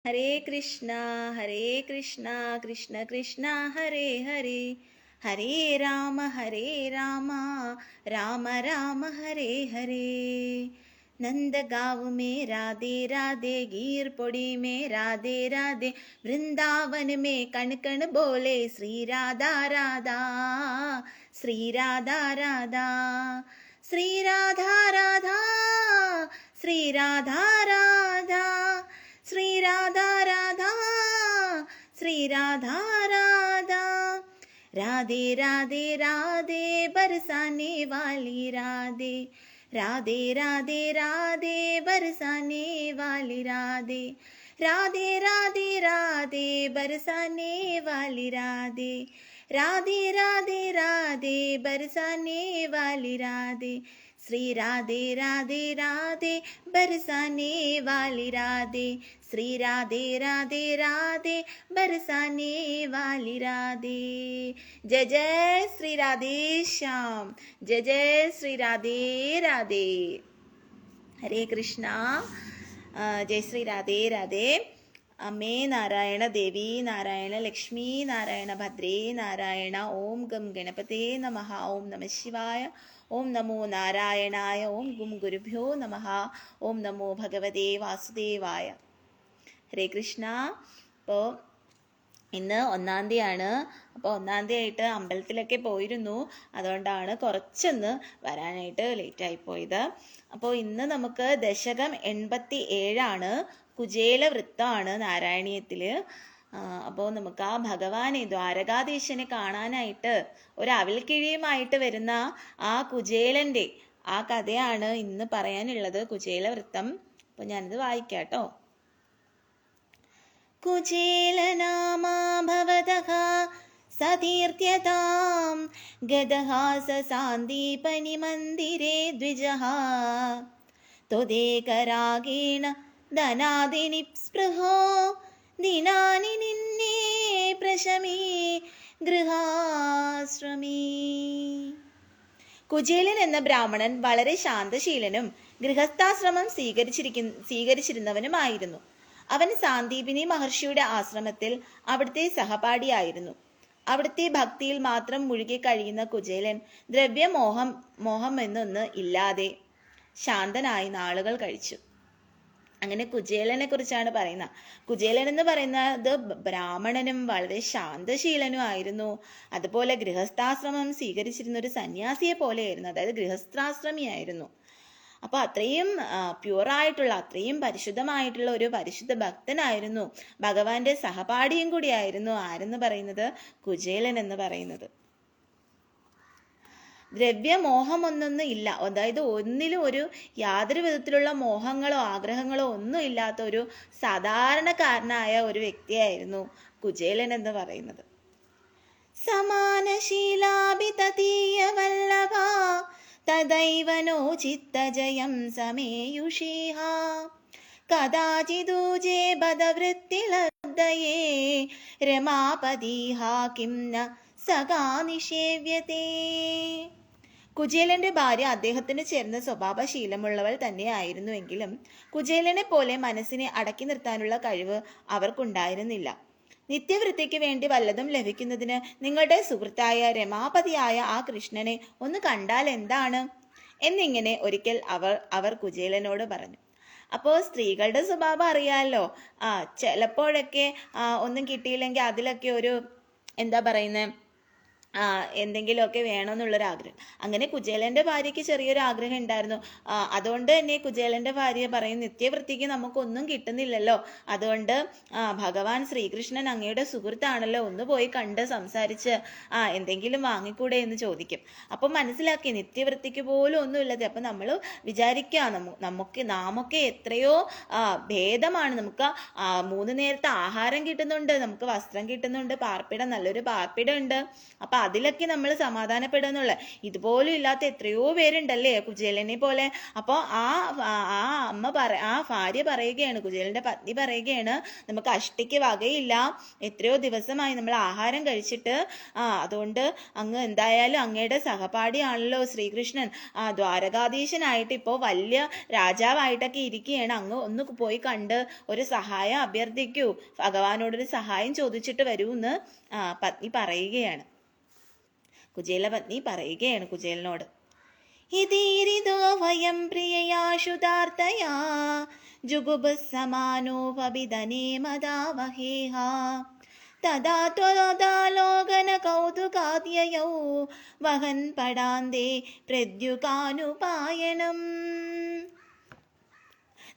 ഹരേ കൃഷ്ണ കൃഷ്ണ കൃഷ്ണ ഹരേ ഹരേ, ഹരേ രാമ രാമ രാമ ഹരേ ഹരേ. नंदगांव में राधे राधे, गिर पोड़ी में राधे राधे, वृंदावन में कण कण बोले श्री राधा राधा, श्री राधा राधा, श्री राधा राधा, श्री राधा राधा, श्री राधा राधा, श्री राधा राधा. राधे राधे राधे बरसाने वाली राधे, राधे राधे राधे बरसाने वाली राधे, राधे राधे राधे बरसाने वाली राधे, राधे राधे राधे बरसाने वाली राधे, श्री राधे राधे राधे बरसाने वाली राधे, श्री राधे राधे राधे बरसाने वाली राधे. जय जय श्री राधे श्याम, जय जय श्री राधे राधे. हरे कृष्णा. जय श्री राधे राधे. अम्मे नारायण, देवी नारायण, लक्ष्मी नारायण, भद्रे नारायण. ओम गम गणपते नमः. ओम नमः शिवाय. ओम नमो नारायणाय. ओम गुम गुरुभ्यो नमः. ओम नमो भगवते वासुदेवाय. ഹരേ കൃഷ്ണ. അപ്പോൾ ഇന്ന് 1-ാം തീയതിയാണ്. അപ്പോൾ 1-ാം തീയതി അമ്പലത്തിലൊക്കെ പോയിരുന്നു. അതുകൊണ്ടാണ് കുറച്ചൊന്ന് വരാനായിട്ട് ലേറ്റായിപ്പോയത്. അപ്പോൾ ഇന്ന് നമുക്ക് ദശകം 87 കുചേല വൃത്തമാണ് നാരായണീയത്തിൽ. അപ്പോൾ നമുക്ക് ആ ഭഗവാനെ, ദ്വാരകാധീശനെ കാണാനായിട്ട് ഒരു അവിൽക്കിഴിയുമായിട്ട് വരുന്ന ആ കുചേലൻ്റെ ആ കഥയാണ് ഇന്ന് പറയാനുള്ളത്, കുചേല വൃത്തം. അപ്പോൾ ഞാനിത് വായിക്കാം കേട്ടോ. കുചേലനാമാ ഭവതഃ സതീർത്ഥ്യതാം ഗതഃ സസാന്ദീപനി മന്ദിരേ ദ്വിജഃ ത്വദേകരാഗേണ ധനാദിനി സ്പൃഹോ ദിനാനി നിന്നേ പ്രശമീ ഗൃഹാശ്രമീ. കുചേലൻ എന്ന ബ്രാഹ്മണൻ വളരെ ശാന്തശീലനും ഗൃഹസ്ഥാശ്രമം സ്വീകരിച്ചിരുന്നവനുമായിരുന്നു. അവൻ സാന്ദീപിനി മഹർഷിയുടെ ആശ്രമത്തിൽ അവിടുത്തെ സഹപാഠിയായിരുന്നു. അവിടുത്തെ ഭക്തിയിൽ മാത്രം മുഴുകി കഴിയുന്ന കുചേലൻ മോഹം എന്നൊന്ന് ഇല്ലാതെ ശാന്തനായി നാളുകൾ കഴിച്ചു. അങ്ങനെ കുചേലനെ കുറിച്ചാണ് പറയുന്നത്. കുചേലൻ എന്ന് പറയുന്നത് ബ്രാഹ്മണനും വളരെ ശാന്തശീലനും ആയിരുന്നു. അതുപോലെ ഗൃഹസ്ഥാശ്രമം സ്വീകരിച്ചിരുന്ന ഒരു സന്യാസിയെ പോലെയായിരുന്നു, അതായത് ഗൃഹസ്ഥാശ്രമിയായിരുന്നു. അപ്പൊ അത്രയും പ്യുവറായിട്ടുള്ള, അത്രയും പരിശുദ്ധമായിട്ടുള്ള ഒരു പരിശുദ്ധ ഭക്തനായിരുന്നു. ഭഗവാന്റെ സഹപാഠിയും കൂടിയായിരുന്നു ആരെന്ന് പറയുന്നത്, കുചേലൻ എന്ന് പറയുന്നത്. ദ്രവ്യമോഹം ഒന്നൊന്നും ഇല്ല, അതായത് ഒന്നിലും യാതൊരു വിധത്തിലുള്ള മോഹങ്ങളോ ആഗ്രഹങ്ങളോ ഒന്നും ഇല്ലാത്ത ഒരു സാധാരണക്കാരനായ ഒരു വ്യക്തിയായിരുന്നു കുചേലൻ എന്ന് പറയുന്നത്. സമാനശീലാഭിതീയ വല്ലഭ തദൈവ നോ ചിത്തജയം സമേയുഷീഹ കദാചിദൂജേ ബദവൃത്തിലബ്ധയേ രമാപതിഹ കിം ന സഖാ നിഷേവ്യതേ. കുചേലന്റെ ഭാര്യ അദ്ദേഹത്തിന് ചേർന്ന സ്വഭാവശീലമുള്ളവൾ തന്നെയായിരുന്നുവെങ്കിലും കുചേലനെ പോലെ മനസ്സിനെ അടക്കി നിർത്താനുള്ള കഴിവ് അവർക്കുണ്ടായിരുന്നില്ല. നിത്യവൃത്തിക്ക് വേണ്ടി വല്ലതും ലഭിക്കുന്നതിന് നിങ്ങളുടെ സുഹൃത്തായ രമാപതിയായ ആ കൃഷ്ണനെ ഒന്ന് കണ്ടാൽ എന്താണ് എന്നിങ്ങനെ ഒരിക്കൽ അവർ കുചേലനോട് പറഞ്ഞു. അപ്പോൾ സ്ത്രീകളുടെ സ്വഭാവം അറിയാമല്ലോ. ചിലപ്പോഴൊക്കെ ഒന്നും കിട്ടിയില്ലെങ്കിൽ അതിലൊക്കെ ഒരു എന്താ പറയുന്നത്, എന്തെങ്കിലുമൊക്കെ വേണമെന്നുള്ളൊരാഗ്രഹം. അങ്ങനെ കുചേലന്റെ ഭാര്യയ്ക്ക് ചെറിയൊരു ആഗ്രഹം ഉണ്ടായിരുന്നു. അതുകൊണ്ട് തന്നെ കുചേലന്റെ ഭാര്യ പറയും, നിത്യവൃത്തിക്ക് നമുക്കൊന്നും കിട്ടുന്നില്ലല്ലോ, അതുകൊണ്ട് ഭഗവാൻ ശ്രീകൃഷ്ണൻ അങ്ങയുടെ സുഹൃത്താണല്ലോ, ഒന്ന് പോയി കണ്ട് സംസാരിച്ച് എന്തെങ്കിലും വാങ്ങിക്കൂടെ എന്ന് ചോദിക്കും. അപ്പം മനസ്സിലാക്കി നിത്യവൃത്തിക്ക് പോലും ഒന്നുമില്ലത്. അപ്പം നമ്മൾ വിചാരിക്കുക, നാമൊക്കെ എത്രയോ ഭേദമാണ്. നമുക്ക് 3 നേരത്തെ ആഹാരം കിട്ടുന്നുണ്ട്, നമുക്ക് വസ്ത്രം കിട്ടുന്നുണ്ട്, നല്ലൊരു പാർപ്പിടം ഉണ്ട്. അപ്പൊ അതിലൊക്കെ നമ്മൾ സമാധാനപ്പെടുന്നുള്ള. ഇതുപോലും ഇല്ലാത്ത എത്രയോ പേരുണ്ടല്ലേ കുചേലനെ പോലെ. അപ്പോൾ ആ ഭാര്യ പറയുകയാണ്, കുചേലന്റെ പത്നി പറയുകയാണ്, നമുക്ക് അഷ്ടിക്ക് വകയില്ല, എത്രയോ ദിവസമായി നമ്മൾ ആഹാരം കഴിച്ചിട്ട്. അതുകൊണ്ട് അങ്ങ് എന്തായാലും അങ്ങയുടെ സഹപാഠിയാണല്ലോ ശ്രീകൃഷ്ണൻ, ദ്വാരകാധീശനായിട്ട് ഇപ്പോൾ വലിയ രാജാവായിട്ടൊക്കെ ഇരിക്കുകയാണ്, അങ്ങ് ഒന്ന് പോയി കണ്ട് ഒരു സഹായം അഭ്യർത്ഥിക്കൂ, ഭഗവാനോടൊരു സഹായം ചോദിച്ചിട്ട് വരൂ എന്ന് പത്നി പറയുകയാണ്. കുചേല പത്നി പറയുകയാണ് കുചേലനോട്, ഇതീരിതോ വയം പ്രിയയാശുതാർത്ഥയാ ജുഗുബസമാനോപവിദനേ മദാവഹേഹ തദാ ത്വദാലോകന കൗതുകാദ്യയൗ വഹൻ പടാന്തേ പ്രദ്യുകാനുപായനം.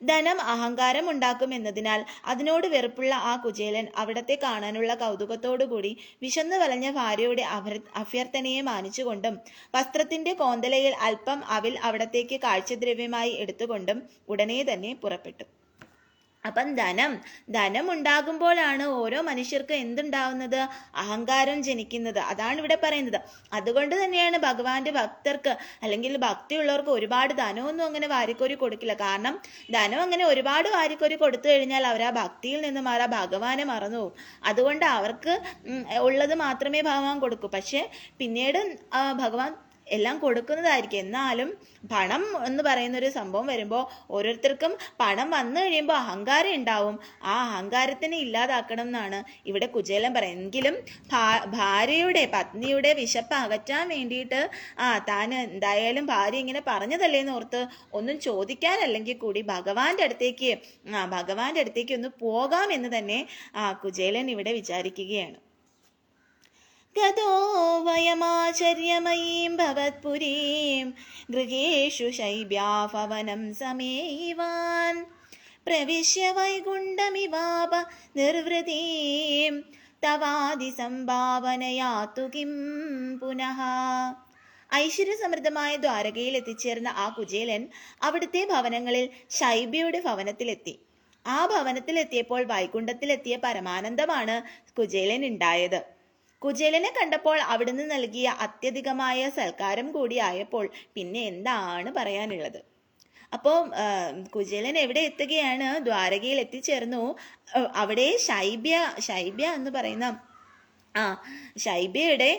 ധനം അഹങ്കാരം ഉണ്ടാക്കും എന്നതിനാൽ അതിനോട് വെറുപ്പുള്ള ആ കുചേലൻ അവിടത്തെ കാണാനുള്ള കൗതുകത്തോടുകൂടി വിശന്നു വലഞ്ഞ ഭാര്യയുടെ അഭ്യർത്ഥനയെ മാനിച്ചുകൊണ്ടും വസ്ത്രത്തിന്റെ കോന്തലയിൽ അല്പം അവിൽ അവിടത്തേക്ക് കാഴ്ചദ്രവ്യമായി എടുത്തുകൊണ്ടും ഉടനെ തന്നെ പുറപ്പെട്ടു. അപ്പം ധനം ഉണ്ടാകുമ്പോഴാണ് ഓരോ മനുഷ്യർക്ക് എന്തുണ്ടാവുന്നത്? അഹങ്കാരം ജനിക്കുന്നത്. അതാണ് ഇവിടെ പറയുന്നത്. അതുകൊണ്ട് തന്നെയാണ് ഭഗവാന്റെ ഭക്തർക്ക് അല്ലെങ്കിൽ ഭക്തിയുള്ളവർക്ക് ഒരുപാട് ധനമൊന്നും അങ്ങനെ വാരിക്കോരി കൊടുക്കില്ല. കാരണം ധനം അങ്ങനെ ഒരുപാട് വാരിക്കോരി കൊടുത്തു കഴിഞ്ഞാൽ അവർ ആ ഭക്തിയിൽ നിന്ന് മാറാ ഭഗവാനെ മറന്നു പോകും. അതുകൊണ്ട് അവർക്ക് ഉള്ളത് മാത്രമേ ഭഗവാൻ കൊടുക്കൂ. പക്ഷെ പിന്നീട് ഭഗവാൻ എല്ലാം കൊടുക്കുന്നതായിരിക്കും. എന്നാലും പണം എന്ന് പറയുന്ന ഒരു സംഭവം വരുമ്പോൾ ഓരോരുത്തർക്കും പണം വന്നു കഴിയുമ്പോൾ അഹങ്കാരം ഉണ്ടാവും. ആ അഹങ്കാരത്തിനെ ഇല്ലാതാക്കണം എന്നാണ് ഇവിടെ കുചേലൻ പറയുന്നത്. എങ്കിലും ഭാര്യയുടെ പത്നിയുടെ വിശപ്പ് അകറ്റാൻ വേണ്ടിയിട്ട് താൻ എന്തായാലും ഭാര്യ ഇങ്ങനെ പറഞ്ഞതല്ലേന്ന് ഓർത്ത് ഒന്നും ചോദിക്കാനല്ലെങ്കിൽ കൂടി ഭഗവാന്റെ അടുത്തേക്ക് ഒന്ന് പോകാമെന്ന് തന്നെ കുചേലൻ ഇവിടെ വിചാരിക്കുകയാണ്. ഗതോ വയമാചര്യമയീം ഭവത്പുരീം ഗൃഹേഷു ശൈബ്യാഭവനം സമേവാൻ പ്രവിശ്യ വൈകുണ്ഠമിവാപ നിർവൃതീം തവാദി സംഭാവനയാതു കിം പുനഃ. ഐശ്വര്യസമൃദ്ധമായ ദ്വാരകയിൽ എത്തിച്ചേർന്ന ആ കുചേലൻ അവിടുത്തെ ഭവനങ്ങളിൽ ശൈബ്യയുടെ ഭവനത്തിലെത്തി. ആ ഭവനത്തിലെത്തിയപ്പോൾ വൈകുണ്ഠത്തിലെത്തിയ പരമാനന്ദമാണ് കുചേലൻ ഉണ്ടായത്. കുചേലനെ കണ്ടപ്പോൾ അവിടുന്ന് നൽകിയ അത്യധികമായ സൽക്കാരം കൂടിയായപ്പോൾ പിന്നെ എന്താണ് പറയാനുള്ളത്? അപ്പോൾ കുചേലൻ എവിടെ എത്തുകയാണ്? ദ്വാരകയിൽ എത്തിച്ചേർന്നു. അവിടെ ശൈബ്യ എന്ന് പറയുന്ന ശൈബ്യയുടെ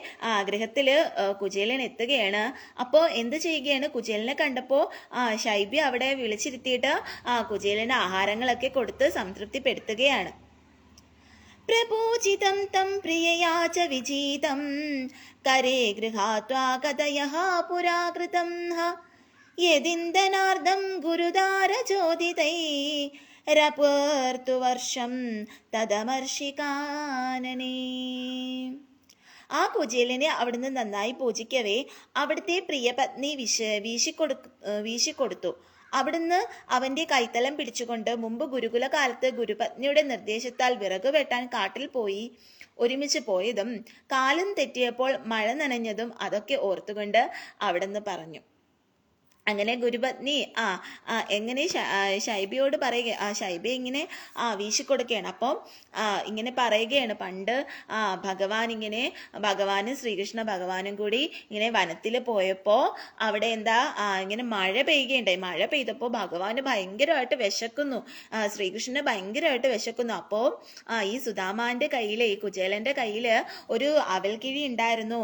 ഗൃഹത്തില് കുചേലൻ എത്തുകയാണ്. അപ്പോൾ എന്ത് ചെയ്യുകയാണ്? കുചേലനെ കണ്ടപ്പോൾ ശൈബ്യ അവിടെ വിളിച്ചിരുത്തിയിട്ട് കുചേലന് ആഹാരങ്ങളൊക്കെ കൊടുത്ത് സംതൃപ്തിപ്പെടുത്തുകയാണ്. പ്രപൂജിതം തം പ്രിയയാ ച വിജീതം കരേ ഗൃഹാത്വാ കഥയഃ പുരാകൃതം യദിന്ദനാർദ്ധം ഗുരുദാരചോദിതൈ രപർതു വർഷം തദമർഷികാനനേ. ആ കുചേലനെ അവിടുന്ന് നന്നായി പൂജിക്കവേ അവിടുത്തെ പ്രിയപത്നി വീശിക്കൊടുത്തു. അവിടുന്ന് അവന്റെ കൈത്തലം പിടിച്ചുകൊണ്ട് മുമ്പ് ഗുരുകുല കാലത്ത് ഗുരുപത്നിയുടെ നിർദ്ദേശത്താൽ വിറക് വെട്ടാൻ കാട്ടിൽ പോയി ഒരുമിച്ച് പോയതും കാലം തെറ്റിയപ്പോൾ മഴ നനഞ്ഞതും അതൊക്കെ ഓർത്തുകൊണ്ട് അവിടുന്ന് പറഞ്ഞു. അങ്ങനെ ഗുരുപത്നി എങ്ങനെ ശൈബിയോട് പറയുക, ശൈബി ഇങ്ങനെ വീശിക്കൊടുക്കുകയാണ്. അപ്പം ഇങ്ങനെ പറയുകയാണ്, പണ്ട് ഭഗവാനും ശ്രീകൃഷ്ണ ഭഗവാനും കൂടി ഇങ്ങനെ വനത്തിൽ പോയപ്പോൾ അവിടെ ഇങ്ങനെ മഴ പെയ്യുകയുണ്ടായി. മഴ പെയ്തപ്പോൾ ഭഗവാന് ഭയങ്കരമായിട്ട് വിശക്കുന്നു, ശ്രീകൃഷ്ണന് ഭയങ്കരമായിട്ട് വിശക്കുന്നു. അപ്പോൾ ഈ സുധാമാന്റെ കയ്യില്, ഈ കുചേലന്റെ കയ്യില് ഒരു അവൽക്കിഴി ഉണ്ടായിരുന്നു.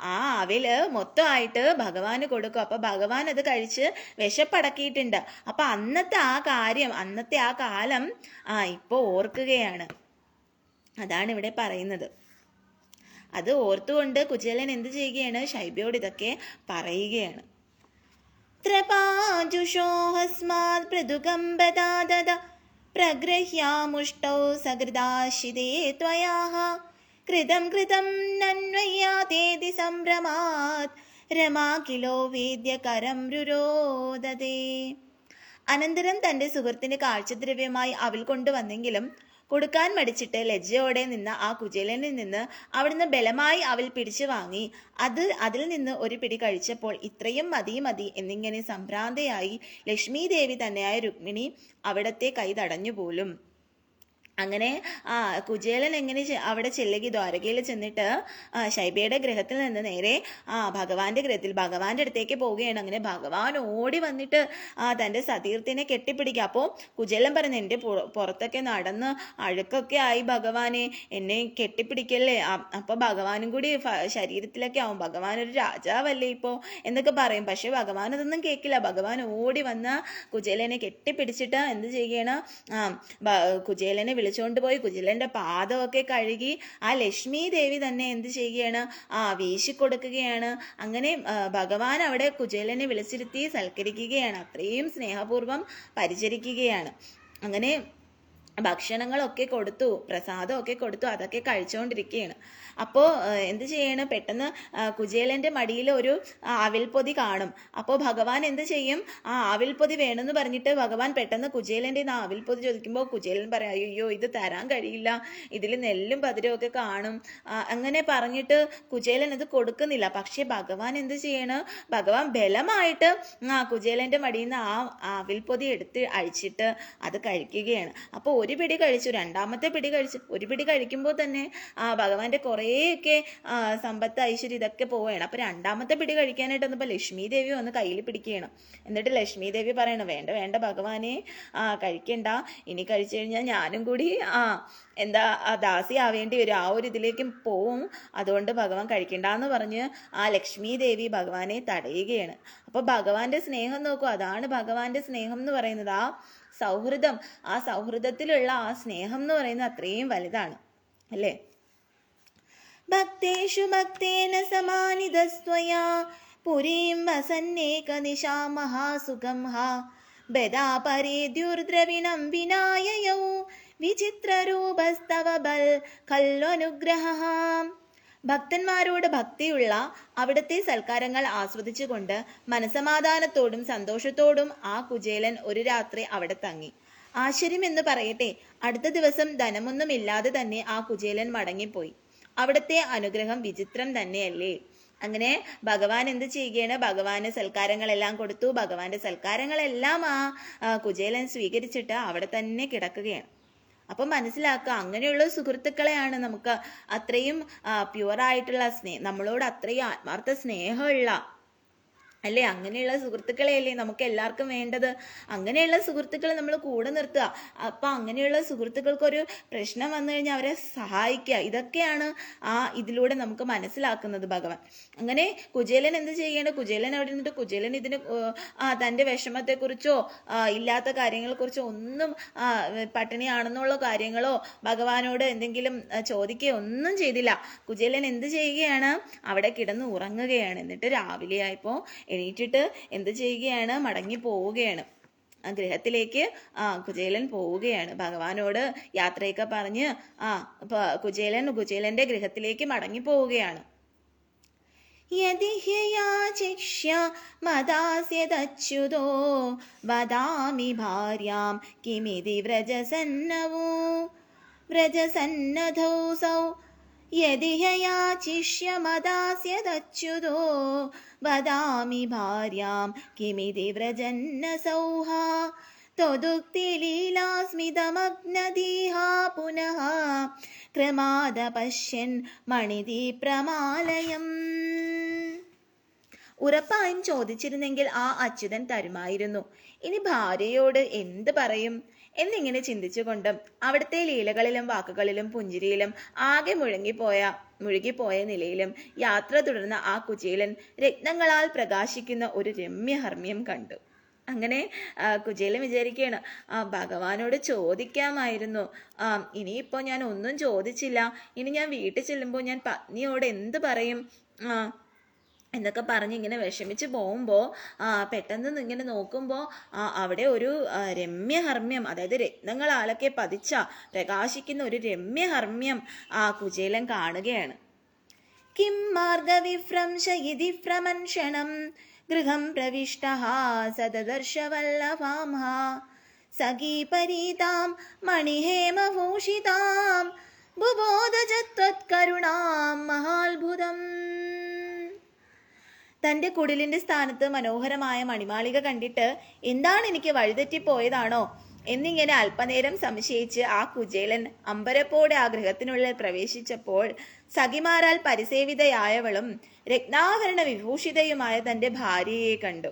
ആ അവല് മൊത്തമായിട്ട് ഭഗവാന് കൊടുക്കും. അപ്പൊ ഭഗവാൻ അത് കഴിച്ച് വിശപ്പടക്കിയിട്ടുണ്ട്. അപ്പൊ അന്നത്തെ ആ കാലം ഇപ്പൊ ഓർക്കുകയാണ്. അതാണ് ഇവിടെ പറയുന്നത്. അത് ഓർത്തുകൊണ്ട് കുചേലൻ എന്ത് ചെയ്യുകയാണ്? ശൈബ്യയോട് ഇതൊക്കെ പറയുകയാണ്. ത്രപാജുഷോഹസ്മാത് പൃഥുകമ്പദാദദ പ്രഗ്രഹ്യാമുഷ്ടൗ സകൃദാശിതേ ത്വയാഃ കൃതം നന്വയ്യാതേതി സംഭ്രമാത് രമാ കിലോ വേദ്യകരം രുരോദതേ. അനന്തരം തന്റെ സുഹൃത്തിന് കാഴ്ചദ്രവ്യമായി അവൽ കൊണ്ടുവന്നെങ്കിലും കൊടുക്കാൻ മടിച്ചിട്ട് ലജ്ജയോടെ നിന്ന ആ കുചേലനിൽ നിന്ന് അവിടുന്ന് ബലമായി അവൽ പിടിച്ചു വാങ്ങി അതിൽ നിന്ന് ഒരു പിടി കഴിച്ചപ്പോൾ ഇത്രയും മതി എന്നിങ്ങനെ സംഭ്രാന്തയായി ലക്ഷ്മി ദേവി തന്നെയായ രുക്മിണി അവിടത്തെ കൈ തടഞ്ഞു പോലും. അങ്ങനെ കുചേലൻ എങ്ങനെ അവിടെ ചെല്ലുക, ദ്വാരകയിൽ ചെന്നിട്ട് ശൈബയുടെ ഗൃഹത്തിൽ നിന്ന് നേരെ ഭഗവാന്റെ ഗൃഹത്തിൽ ഭഗവാന്റെ അടുത്തേക്ക് പോവുകയാണ്. അങ്ങനെ ഭഗവാൻ ഓടി വന്നിട്ട് തൻ്റെ സതീർത്ഥിനെ കെട്ടിപ്പിടിക്കുക. അപ്പോൾ കുചേലൻ പറഞ്ഞു, എൻ്റെ പുറത്തൊക്കെ നടന്ന് അഴുക്കൊക്കെ ആയി ഭഗവാനെ, എന്നെ കെട്ടിപ്പിടിക്കല്ലേ, അപ്പോൾ ഭഗവാനും കൂടി ശരീരത്തിലൊക്കെ ആവും, ഭഗവാൻ ഒരു രാജാവല്ലേ ഇപ്പോൾ എന്നൊക്കെ പറയും. പക്ഷെ ഭഗവാൻ അതൊന്നും കേൾക്കില്ല. ഭഗവാൻ ഓടി വന്ന് കുചേലനെ കെട്ടിപ്പിടിച്ചിട്ട് എന്ത് ചെയ്യുകയാണ്, കുചേലനെ വിളിച്ചുകൊണ്ട് പോയി കുചേലന്റെ പാദമൊക്കെ കഴുകി ആ ലക്ഷ്മി ദേവി തന്നെ എന്ത് ചെയ്യുകയാണ്, വീശിക്കൊടുക്കുകയാണ്. അങ്ങനെ ഭഗവാൻ അവിടെ കുചേലനെ വിളിച്ചിരുത്തി സൽക്കരിക്കുകയാണ്, അത്രയും സ്നേഹപൂർവ്വം പരിചരിക്കുകയാണ്. അങ്ങനെ ഭക്ഷണങ്ങളൊക്കെ കൊടുത്തു, പ്രസാദമൊക്കെ കൊടുത്തു, അതൊക്കെ കഴിച്ചുകൊണ്ടിരിക്കുകയാണ്. അപ്പോൾ എന്ത് ചെയ്യണം, പെട്ടെന്ന് കുചേലൻ്റെ മടിയിൽ ഒരു അവിൽപ്പൊതി കാണും. അപ്പോൾ ഭഗവാൻ എന്ത് ചെയ്യും, അവിൽപ്പൊതി വേണമെന്ന് പറഞ്ഞിട്ട് ഭഗവാൻ പെട്ടെന്ന് കുചേലൻ്റെ അവിൽപ്പൊതി ചോദിക്കുമ്പോൾ കുചേലൻ പറയാം, അയ്യോ ഇത് തരാൻ കഴിയില്ല, ഇതിൽ നെല്ലും പതിരും ഒക്കെ കാണും. അങ്ങനെ പറഞ്ഞിട്ട് കുചേലൻ അത് കൊടുക്കുന്നില്ല. പക്ഷെ ഭഗവാൻ എന്ത് ചെയ്യണം, ഭഗവാൻ ബലമായിട്ട് കുചേലൻ്റെ മടിയിൽ നിന്ന് ആ അവിൽപ്പൊതി എടുത്ത് അഴിച്ചിട്ട് അത് കഴിക്കുകയാണ്. അപ്പോൾ ഒരു പിടി കഴിച്ചു, രണ്ടാമത്തെ പിടി കഴിച്ചു. ഒരു പിടി കഴിക്കുമ്പോൾ തന്നെ ഭഗവാന്റെ കുറേയൊക്കെ സമ്പത്ത് ഐശ്വര്യം ഇതൊക്കെ പോവുകയാണ്. അപ്പോൾ രണ്ടാമത്തെ പിടി കഴിക്കാനായിട്ട് വന്നപ്പോൾ ലക്ഷ്മി ദേവി വന്ന് കയ്യിൽ പിടിക്കുകയാണ്. എന്നിട്ട് ലക്ഷ്മി ദേവി പറയണം, വേണ്ട വേണ്ട ഭഗവാനെ, കഴിക്കണ്ട, ഇനി കഴിച്ചു കഴിഞ്ഞാൽ ഞാനും കൂടി ദാസി ആവേണ്ടി വരും, ആ ഒരു ഇതിലേക്കും പോവും, അതുകൊണ്ട് ഭഗവാൻ കഴിക്കണ്ടെന്ന് പറഞ്ഞ് ലക്ഷ്മി ദേവി ഭഗവാനെ തടയുകയാണ്. അപ്പോൾ ഭഗവാന്റെ സ്നേഹം നോക്കൂ, അതാണ് ഭഗവാന്റെ സ്നേഹം എന്ന് പറയുന്നത്. സൗഹൃദം, ആ സൗഹൃദത്തിലുള്ള ആ സ്നേഹം എന്ന് പറയുന്നത് അത്രയും വലുതാണ് അല്ലേ. ഭക്തേഷു ഭക്തേന സമാനിതസ്ത്വയാ പുരീം വസന്നേക നിശാ മഹാസുഖം ഹാ ബദാ പരേദ്യുർദ്രവിണം വിനായയൗ വിചിത്രരൂപസ്തവ ബൽ കല്ലനുഗ്രഹം. ഭക്തന്മാരോട് ഭക്തിയുള്ള അവിടുത്തെ സൽക്കാരങ്ങൾ ആസ്വദിച്ചുകൊണ്ട് മനസമാധാനത്തോടും സന്തോഷത്തോടും ആ കുചേലൻ ഒരു രാത്രി അവിടെ തങ്ങി. ആശ്ചര്യം എന്ന് പറയട്ടെ, അടുത്ത ദിവസം ധനമൊന്നുമില്ലാതെ തന്നെ ആ കുചേലൻ മടങ്ങിപ്പോയി. അവിടുത്തെ അനുഗ്രഹം വിചിത്രം തന്നെയല്ലേ. അങ്ങനെ ഭഗവാൻ എന്ത് ചെയ്യുകയാണ്, ഭഗവാന് സൽക്കാരങ്ങളെല്ലാം കൊടുത്തു. ഭഗവാന്റെ സൽക്കാരങ്ങളെല്ലാം കുചേലൻ സ്വീകരിച്ചിട്ട് അവിടെ തന്നെ കിടക്കുകയാണ്. അപ്പം മനസ്സിലാക്കുക, അങ്ങനെയുള്ള സുഹൃത്തുക്കളെയാണ് നമുക്ക് അത്രയും പ്യുവറായിട്ടുള്ള നമ്മളോട് അത്രയും ആത്മാർത്ഥ സ്നേഹമുള്ള അല്ലേ, അങ്ങനെയുള്ള സുഹൃത്തുക്കളെയല്ലേ നമുക്ക് എല്ലാവർക്കും വേണ്ടത്. അങ്ങനെയുള്ള സുഹൃത്തുക്കളെ നമ്മൾ കൂടെ നിർത്തുക. അപ്പം അങ്ങനെയുള്ള സുഹൃത്തുക്കൾക്കൊരു പ്രശ്നം വന്നു കഴിഞ്ഞാൽ അവരെ സഹായിക്കുക. ഇതൊക്കെയാണ് ഇതിലൂടെ നമുക്ക് മനസ്സിലാക്കുന്നത് ഭഗവാൻ. അങ്ങനെ കുചേലൻ എന്ത് ചെയ്യേണ്ടത്, കുചേലൻ അവിടെ നിന്നിട്ട് കുചേലൻ ഇതിന് തൻ്റെ വിഷമത്തെക്കുറിച്ചോ ഇല്ലാത്ത കാര്യങ്ങളെക്കുറിച്ചോ ഒന്നും പട്ടിണിയാണെന്നുള്ള കാര്യങ്ങളോ ഭഗവാനോട് എന്തെങ്കിലും ചോദിക്കുകയോ ഒന്നും ചെയ്തില്ല. കുചേലൻ എന്ത് ചെയ്യുകയാണ്, അവിടെ കിടന്ന് ഉറങ്ങുകയാണ്. എന്നിട്ട് രാവിലെ ആയപ്പോൾ എണീറ്റിട്ട് എന്ത് ചെയ്യുകയാണ്, മടങ്ങി പോവുകയാണ്. ഗൃഹത്തിലേക്ക് കുചേലൻ പോവുകയാണ്. ഭഗവാനോട് യാത്രയൊക്കെ പറഞ്ഞ് കുചേലന്റെ ഗൃഹത്തിലേക്ക് മടങ്ങി പോവുകയാണ്. യദിഹ്യയാചിക്ഷ്യ മദാസ്യദച്യുതോ വദാമി ഭാര്യാം കിമിതി വ്രജസന്നധൗ സൗ യദിഹ്യയാചിക്ഷ്യ മദാസ്യദച്യുതോ വദാമി ഭാര്യാം കിമിതി വ്രജന്നസൗഹ ത്വദുക്തിലീലാസ്മിതമഗ്നദീഹാ പുനഃ ക്രമാദ പശ്യൻ മണിദീപ്രമാലയം. ഉറപ്പായും ചോദിച്ചിരുന്നെങ്കിൽ ആ അച്യുതൻ തരുമായിരുന്നു. ഇനി ഭാര്യയോട് എന്ത് പറയും എന്നിങ്ങനെ ചിന്തിച്ചുകൊണ്ടും അവിടുത്തെ ലീലകളിലും വാക്കുകളിലും പുഞ്ചിരിയിലും ആകെ മുഴുകിപ്പോയ നിലയിലും യാത്ര തുടർന്ന ആ കുചേലൻ രത്നങ്ങളാൽ പ്രകാശിക്കുന്ന ഒരു രമ്യഹർമ്മ്യം കണ്ടു. അങ്ങനെ കുചേലൻ വിചാരിക്കുകയാണ്, ഭഗവാനോട് ചോദിക്കാമായിരുന്നു, ഇനിയിപ്പോൾ ഞാൻ ഒന്നും ചോദിച്ചില്ല, ഇനി ഞാൻ വീട്ടിൽ ചെല്ലുമ്പോൾ ഞാൻ പത്നിയോട് എന്ത് പറയും എന്നൊക്കെ പറഞ്ഞ് ഇങ്ങനെ വിഷമിച്ച് പോകുമ്പോൾ പെട്ടെന്ന് ഇങ്ങനെ നോക്കുമ്പോൾ അവിടെ ഒരു രമ്യഹർമ്മ്യം, അതായത് രത്നങ്ങളാലൊക്കെ പതിച്ച പ്രകാശിക്കുന്ന ഒരു രമ്യഹർമ്മ്യം കുചേലൻ കാണുകയാണ്. കിം മാർഗവിഭ്രംശ ഇതി പ്രമൻഷണം ഗൃഹം പ്രവിഷ്ടഃ സദദർശവല്ലഭാം സഖീപരീതാം മണിഹേമഭൂഷിതാം ബുബോധജത്വത്കരുണാം മഹാത്ഭുതം. തൻ്റെ കുടിലിൻ്റെ സ്ഥാനത്ത് മനോഹരമായ മണിമാളിക കണ്ടിട്ട് എന്താണ്, എനിക്ക് വഴിതെറ്റിപ്പോയതാണോ, എന്നിങ്ങനെ അല്പനേരം സംശയിച്ച് ആ കുചേലൻ അമ്പരപ്പോടെ ആ ഗൃഹത്തിനുള്ളിൽ പ്രവേശിച്ചപ്പോൾ സഖിമാരാൽ പരിസേവിതയായവളും രത്നാഭരണ വിഭൂഷിതയുമായ തന്റെ ഭാര്യയെ കണ്ടു.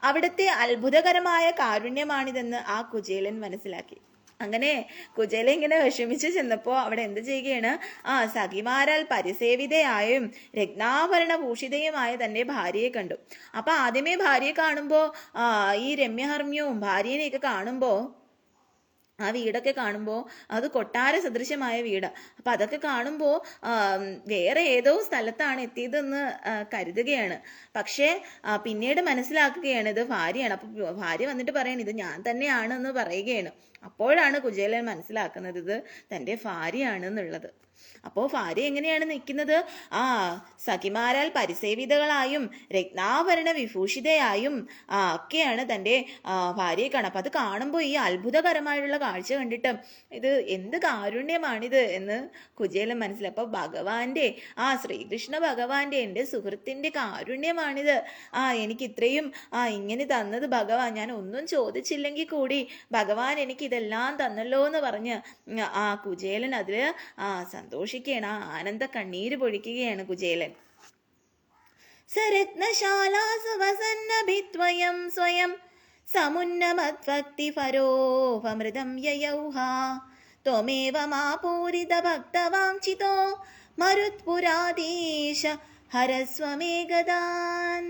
അവിടുത്തെ അത്ഭുതകരമായ കാരുണ്യമാണിതെന്ന് ആ കുചേലൻ മനസ്സിലാക്കി. അങ്ങനെ കുചേല ഇങ്ങനെ വിഷമിച്ച് ചെന്നപ്പോ അവിടെ എന്ത് ചെയ്യുകയാണ്? സഖിമാരാൽ പരിസേവിതയായും രത്നാഭരണ ഭൂഷിതയുമായ തന്റെ ഭാര്യയെ കണ്ടു. അപ്പൊ ആദ്യമേ ഭാര്യയെ കാണുമ്പോ ഈ രമ്യഹർമ്മ്യവും ഭാര്യനെയൊക്കെ കാണുമ്പോ ആ വീടൊക്കെ കാണുമ്പോൾ അത് കൊട്ടാര സദൃശമായ വീട്. അപ്പൊ അതൊക്കെ കാണുമ്പോൾ വേറെ ഏതോ സ്ഥലത്താണ് എത്തിയതെന്ന് കരുതുകയാണ്. പക്ഷേ പിന്നീട് മനസ്സിലാക്കുകയാണ് ഇത് ഭാര്യയാണ്. അപ്പൊ ഭാര്യ വന്നിട്ട് പറയണം ഇത് ഞാൻ തന്നെയാണെന്ന് പറയുകയാണ്. അപ്പോഴാണ് കുചേലൻ മനസ്സിലാക്കുന്നത് ഇത് തൻ്റെ ഭാര്യയാണ് എന്നുള്ളത്. അപ്പോൾ ഭാര്യ എങ്ങനെയാണ് നിൽക്കുന്നത്? സഖിമാരാൽ പരിസേവിതകളായും രത്നാഭരണ വിഭൂഷിതയായും ഒക്കെയാണ് തൻ്റെ ഭാര്യയെ കാണുക. അപ്പം അത് കാണുമ്പോൾ ഈ അത്ഭുതകരമായുള്ള കാഴ്ച കണ്ടിട്ട് ഇത് എന്ത് കാരുണ്യമാണിത് എന്ന് കുചേലൻ മനസ്സിലായി. അപ്പോൾ ഭഗവാന്റെ ശ്രീകൃഷ്ണ ഭഗവാന്റെ എൻ്റെ സുഹൃത്തിൻ്റെ കാരുണ്യമാണിത്. എനിക്ക് ഇത്രയും ഇങ്ങനെ തന്നത് ഭഗവാൻ, ഞാൻ ഒന്നും ചോദിച്ചില്ലെങ്കിൽ കൂടി ഭഗവാൻ എനിക്ക് ഇതെല്ലാം തന്നല്ലോ എന്ന് പറഞ്ഞ് കുചേലൻ അതിൽ സന്തോഷിക്കുകയാണ്. ആനന്ദ കണ്ണീര് പൊഴിക്കുകയാണ് കുചേലൻ. സരത്നശാലാസു വസന്നഭിത്വയം സ്വയം സമുന്നമദ്ഭക്തി ഫരോപമൃതം യയൗഹ ത്വമേവ മാപൂരിത ഭക്തവാഞ്ചിതോ മരുത്പുരാധീശ ഹരസ്വമേകദാൻ.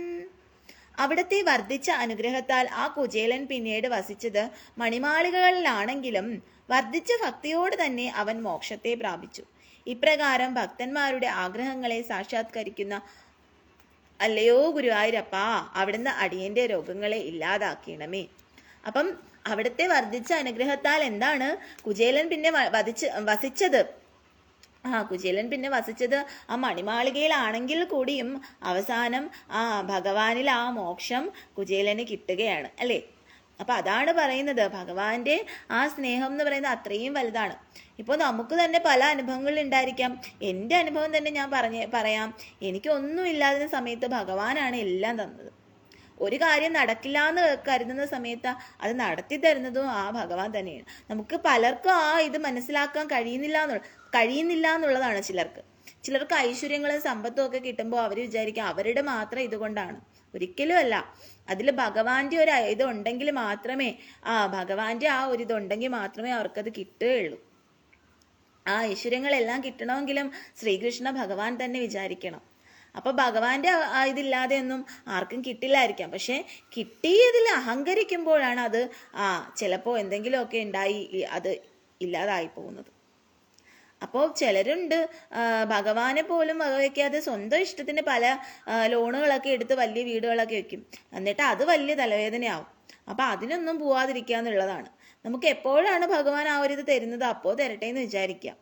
അവിടുത്തെ വർദ്ധിച്ച അനുഗ്രഹത്താൽ ആ കുചേലൻ പിന്നീട് വസിച്ചത് മണിമാളികകളിലാണെങ്കിലും വർദ്ധിച്ച ഭക്തിയോട് തന്നെ അവൻ മോക്ഷത്തെ പ്രാപിച്ചു. ഇപ്രകാരം ഭക്തന്മാരുടെ ആഗ്രഹങ്ങളെ സാക്ഷാത്കരിക്കുന്ന അല്ലയോ ഗുരുവായൂരപ്പ, അവിടുന്ന് അടിയന്റെ രോഗങ്ങളെ ഇല്ലാതാക്കണമേ. അപ്പം അവിടുത്തെ വർദ്ധിച്ച അനുഗ്രഹത്താൽ എന്താണ് കുചേലൻ പിന്നെ വസിച്ചത്? കുചേലൻ പിന്നെ വസിച്ചത് ആ മണിമാളികയിലാണെങ്കിൽ കൂടിയും അവസാനം ഭഗവാനിൽ ആ മോക്ഷം കുചേലന് കിട്ടുകയാണ് അല്ലേ? അപ്പൊ അതാണ് പറയുന്നത്, ഭഗവാന്റെ ആ സ്നേഹം എന്ന് പറയുന്നത് അത്രയും വലുതാണ്. ഇപ്പോൾ നമുക്ക് തന്നെ പല അനുഭവങ്ങൾ ഉണ്ടായിരിക്കാം. എൻ്റെ അനുഭവം തന്നെ ഞാൻ പറയാം. എനിക്കൊന്നും ഇല്ലാതിരുന്ന സമയത്ത് ഭഗവാനാണ് എല്ലാം തന്നത്. ഒരു കാര്യം നടക്കില്ല എന്ന് കരുതുന്ന സമയത്ത് അത് നടത്തി തരുന്നതും ആ ഭഗവാൻ തന്നെയാണ്. നമുക്ക് പലർക്കും ഇത് മനസ്സിലാക്കാൻ കഴിയുന്നില്ല എന്നുള്ളതാണ്. ചിലർക്ക് ഐശ്വര്യങ്ങളും സമ്പത്തും ഒക്കെ കിട്ടുമ്പോൾ അവർ വിചാരിക്കും അവരുടെ മാത്രം ഇതുകൊണ്ടാണ്. ഒരിക്കലും അല്ല. അതിൽ ഭഗവാന്റെ ഒരു ഇതുണ്ടെങ്കിൽ മാത്രമേ ഭഗവാന്റെ ഒരു ഇതുണ്ടെങ്കിൽ മാത്രമേ അവർക്കത് കിട്ടുകയുള്ളൂ. ആ ഐശ്വര്യങ്ങളെല്ലാം കിട്ടണമെങ്കിലും ശ്രീകൃഷ്ണ ഭഗവാൻ തന്നെ വിചാരിക്കണം. അപ്പൊ ഭഗവാന്റെ ഇതില്ലാതെ ഒന്നും ആർക്കും കിട്ടില്ലായിരിക്കാം. പക്ഷെ കിട്ടിയതിൽ അഹങ്കരിക്കുമ്പോഴാണ് അത് ചിലപ്പോൾ എന്തെങ്കിലുമൊക്കെ ഉണ്ടായി അത് ഇല്ലാതായി പോകുന്നത്. അപ്പോൾ ചിലരുണ്ട് ഭഗവാനെ പോലും വകവയ്ക്കാതെ സ്വന്തം ഇഷ്ടത്തിന് പല ലോണുകളൊക്കെ എടുത്ത് വലിയ വീടുകളൊക്കെ വെക്കും. എന്നിട്ട് അത് വലിയ തലവേദനയാവും. അപ്പം അതിനൊന്നും പോവാതിരിക്കുക എന്നുള്ളതാണ്. നമുക്ക് എപ്പോഴാണ് ഭഗവാൻ ഇത് തരുന്നത് അപ്പോൾ തരട്ടെ എന്ന് വിചാരിക്കാം.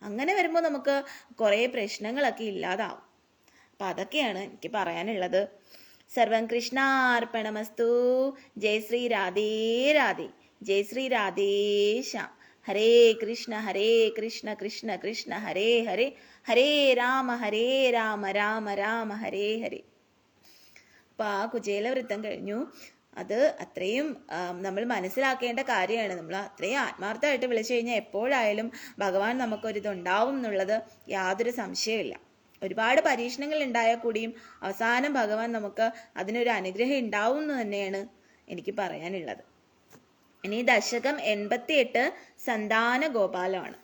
അങ്ങനെ വരുമ്പോൾ നമുക്ക് കുറേ പ്രശ്നങ്ങളൊക്കെ ഇല്ലാതാവും. അപ്പം അതൊക്കെയാണ് എനിക്ക് പറയാനുള്ളത്. സർവം കൃഷ്ണാർപ്പണമസ്തു. ജയ് ശ്രീ രാധേ രാധേ. ജയ് ശ്രീ രാധേശ്യാം. ഹരേ കൃഷ്ണ കൃഷ്ണ കൃഷ്ണ ഹരേ ഹരേ, ഹരേ രാമ രാമ രാമ ഹരേ ഹരേ. അപ്പം കുചേല വൃത്തം കഴിഞ്ഞു. അത് അത്രയും നമ്മൾ മനസ്സിലാക്കേണ്ട കാര്യമാണ്. നമ്മൾ അത്രയും ആത്മാർത്ഥമായിട്ട് വിളിച്ചു കഴിഞ്ഞാൽ എപ്പോഴായാലും ഭഗവാൻ നമുക്കൊരിതുണ്ടാവും എന്നുള്ളത് യാതൊരു സംശയമില്ല. ഒരുപാട് പരീക്ഷണങ്ങൾ ഉണ്ടായാൽ കൂടിയും അവസാനം ഭഗവാൻ നമുക്ക് അതിനൊരു അനുഗ്രഹം ഉണ്ടാവും എന്ന് തന്നെയാണ് എനിക്ക് പറയാനുള്ളത്. ഇനി ദശകം 88 സന്താന ഗോപാലമാണ്.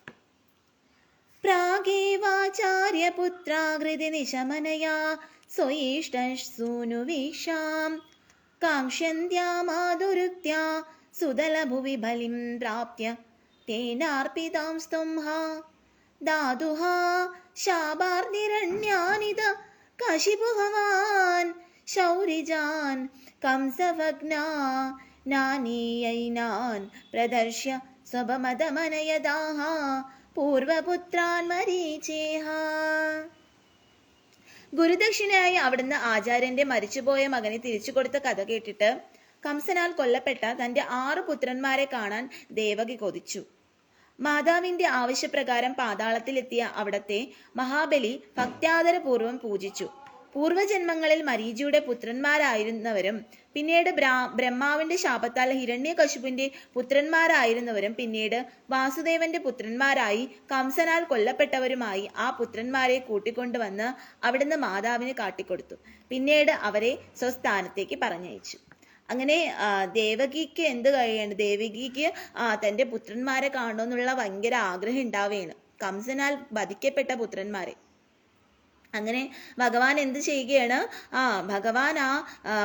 പ്രാഗേവാചാര്യപുത്രാകൃതി നിശമനയാ സ്വയിഷ്ടസൂനുവീക്ഷാം കാംക്ഷ്യന്ത്യാമാതുരുക്ത്യാ സുതലഭുവി ബലിം പ്രാപ്യ തേനാർപ്പിതാം സ്തുംഹ ദാതുഹ ശാപാർനിരണ്യാനിത കശിപുഭവാൻ ശൗരിജാൻ കംസഭഗ്നാ നാനീയൈനാൻ പ്രദർശ്യ സ്വഭമദമനയദാഹ പൂർവപുത്രാൻ മരീചേഹ. ഗുരുദക്ഷിണയായി അവിടുന്ന് ആചാര്യന്റെ മരിച്ചുപോയ മകനെ തിരിച്ചു കൊടുത്ത കഥ കേട്ടിട്ട് കംസനാൽ കൊല്ലപ്പെട്ട തന്റെ 6 പുത്രന്മാരെ കാണാൻ ദേവകി കൊതിച്ചു. മാതാവിന്റെ ആവശ്യപ്രകാരം പാതാളത്തിലെത്തിയ അവിടത്തെ മഹാബലി ഭക്ത്യാദരപൂർവ്വം പൂജിച്ചു. പൂർവജന്മങ്ങളിൽ മരീചിയുടെ പുത്രന്മാരായിരുന്നവരും പിന്നീട് ബ്രഹ്മാവിന്റെ ശാപത്താൽ ഹിരണ്യകശിപുവിന്റെ പുത്രന്മാരായിരുന്നവരും പിന്നീട് വാസുദേവന്റെ പുത്രന്മാരായി കംസനാൽ കൊല്ലപ്പെട്ടവരുമായി ആ പുത്രന്മാരെ കൂട്ടിക്കൊണ്ടുവന്ന് അവിടുന്ന് മാതാവിന് കാട്ടിക്കൊടുത്തു. പിന്നീട് അവരെ സ്വസ്ഥാനത്തേക്ക് പറഞ്ഞയച്ചു. അങ്ങനെ ദേവകിക്ക് എന്ത് കഴിയാണ്? ദേവകിക്ക് തന്റെ പുത്രന്മാരെ കാണണമെന്നുള്ള ഭയങ്കര ആഗ്രഹം ഉണ്ടാവുകയാണ്, കംസനാൽ വധിക്കപ്പെട്ട പുത്രന്മാരെ. അങ്ങനെ ഭഗവാൻ എന്ത് ചെയ്യുകയാണ്? ഭഗവാൻ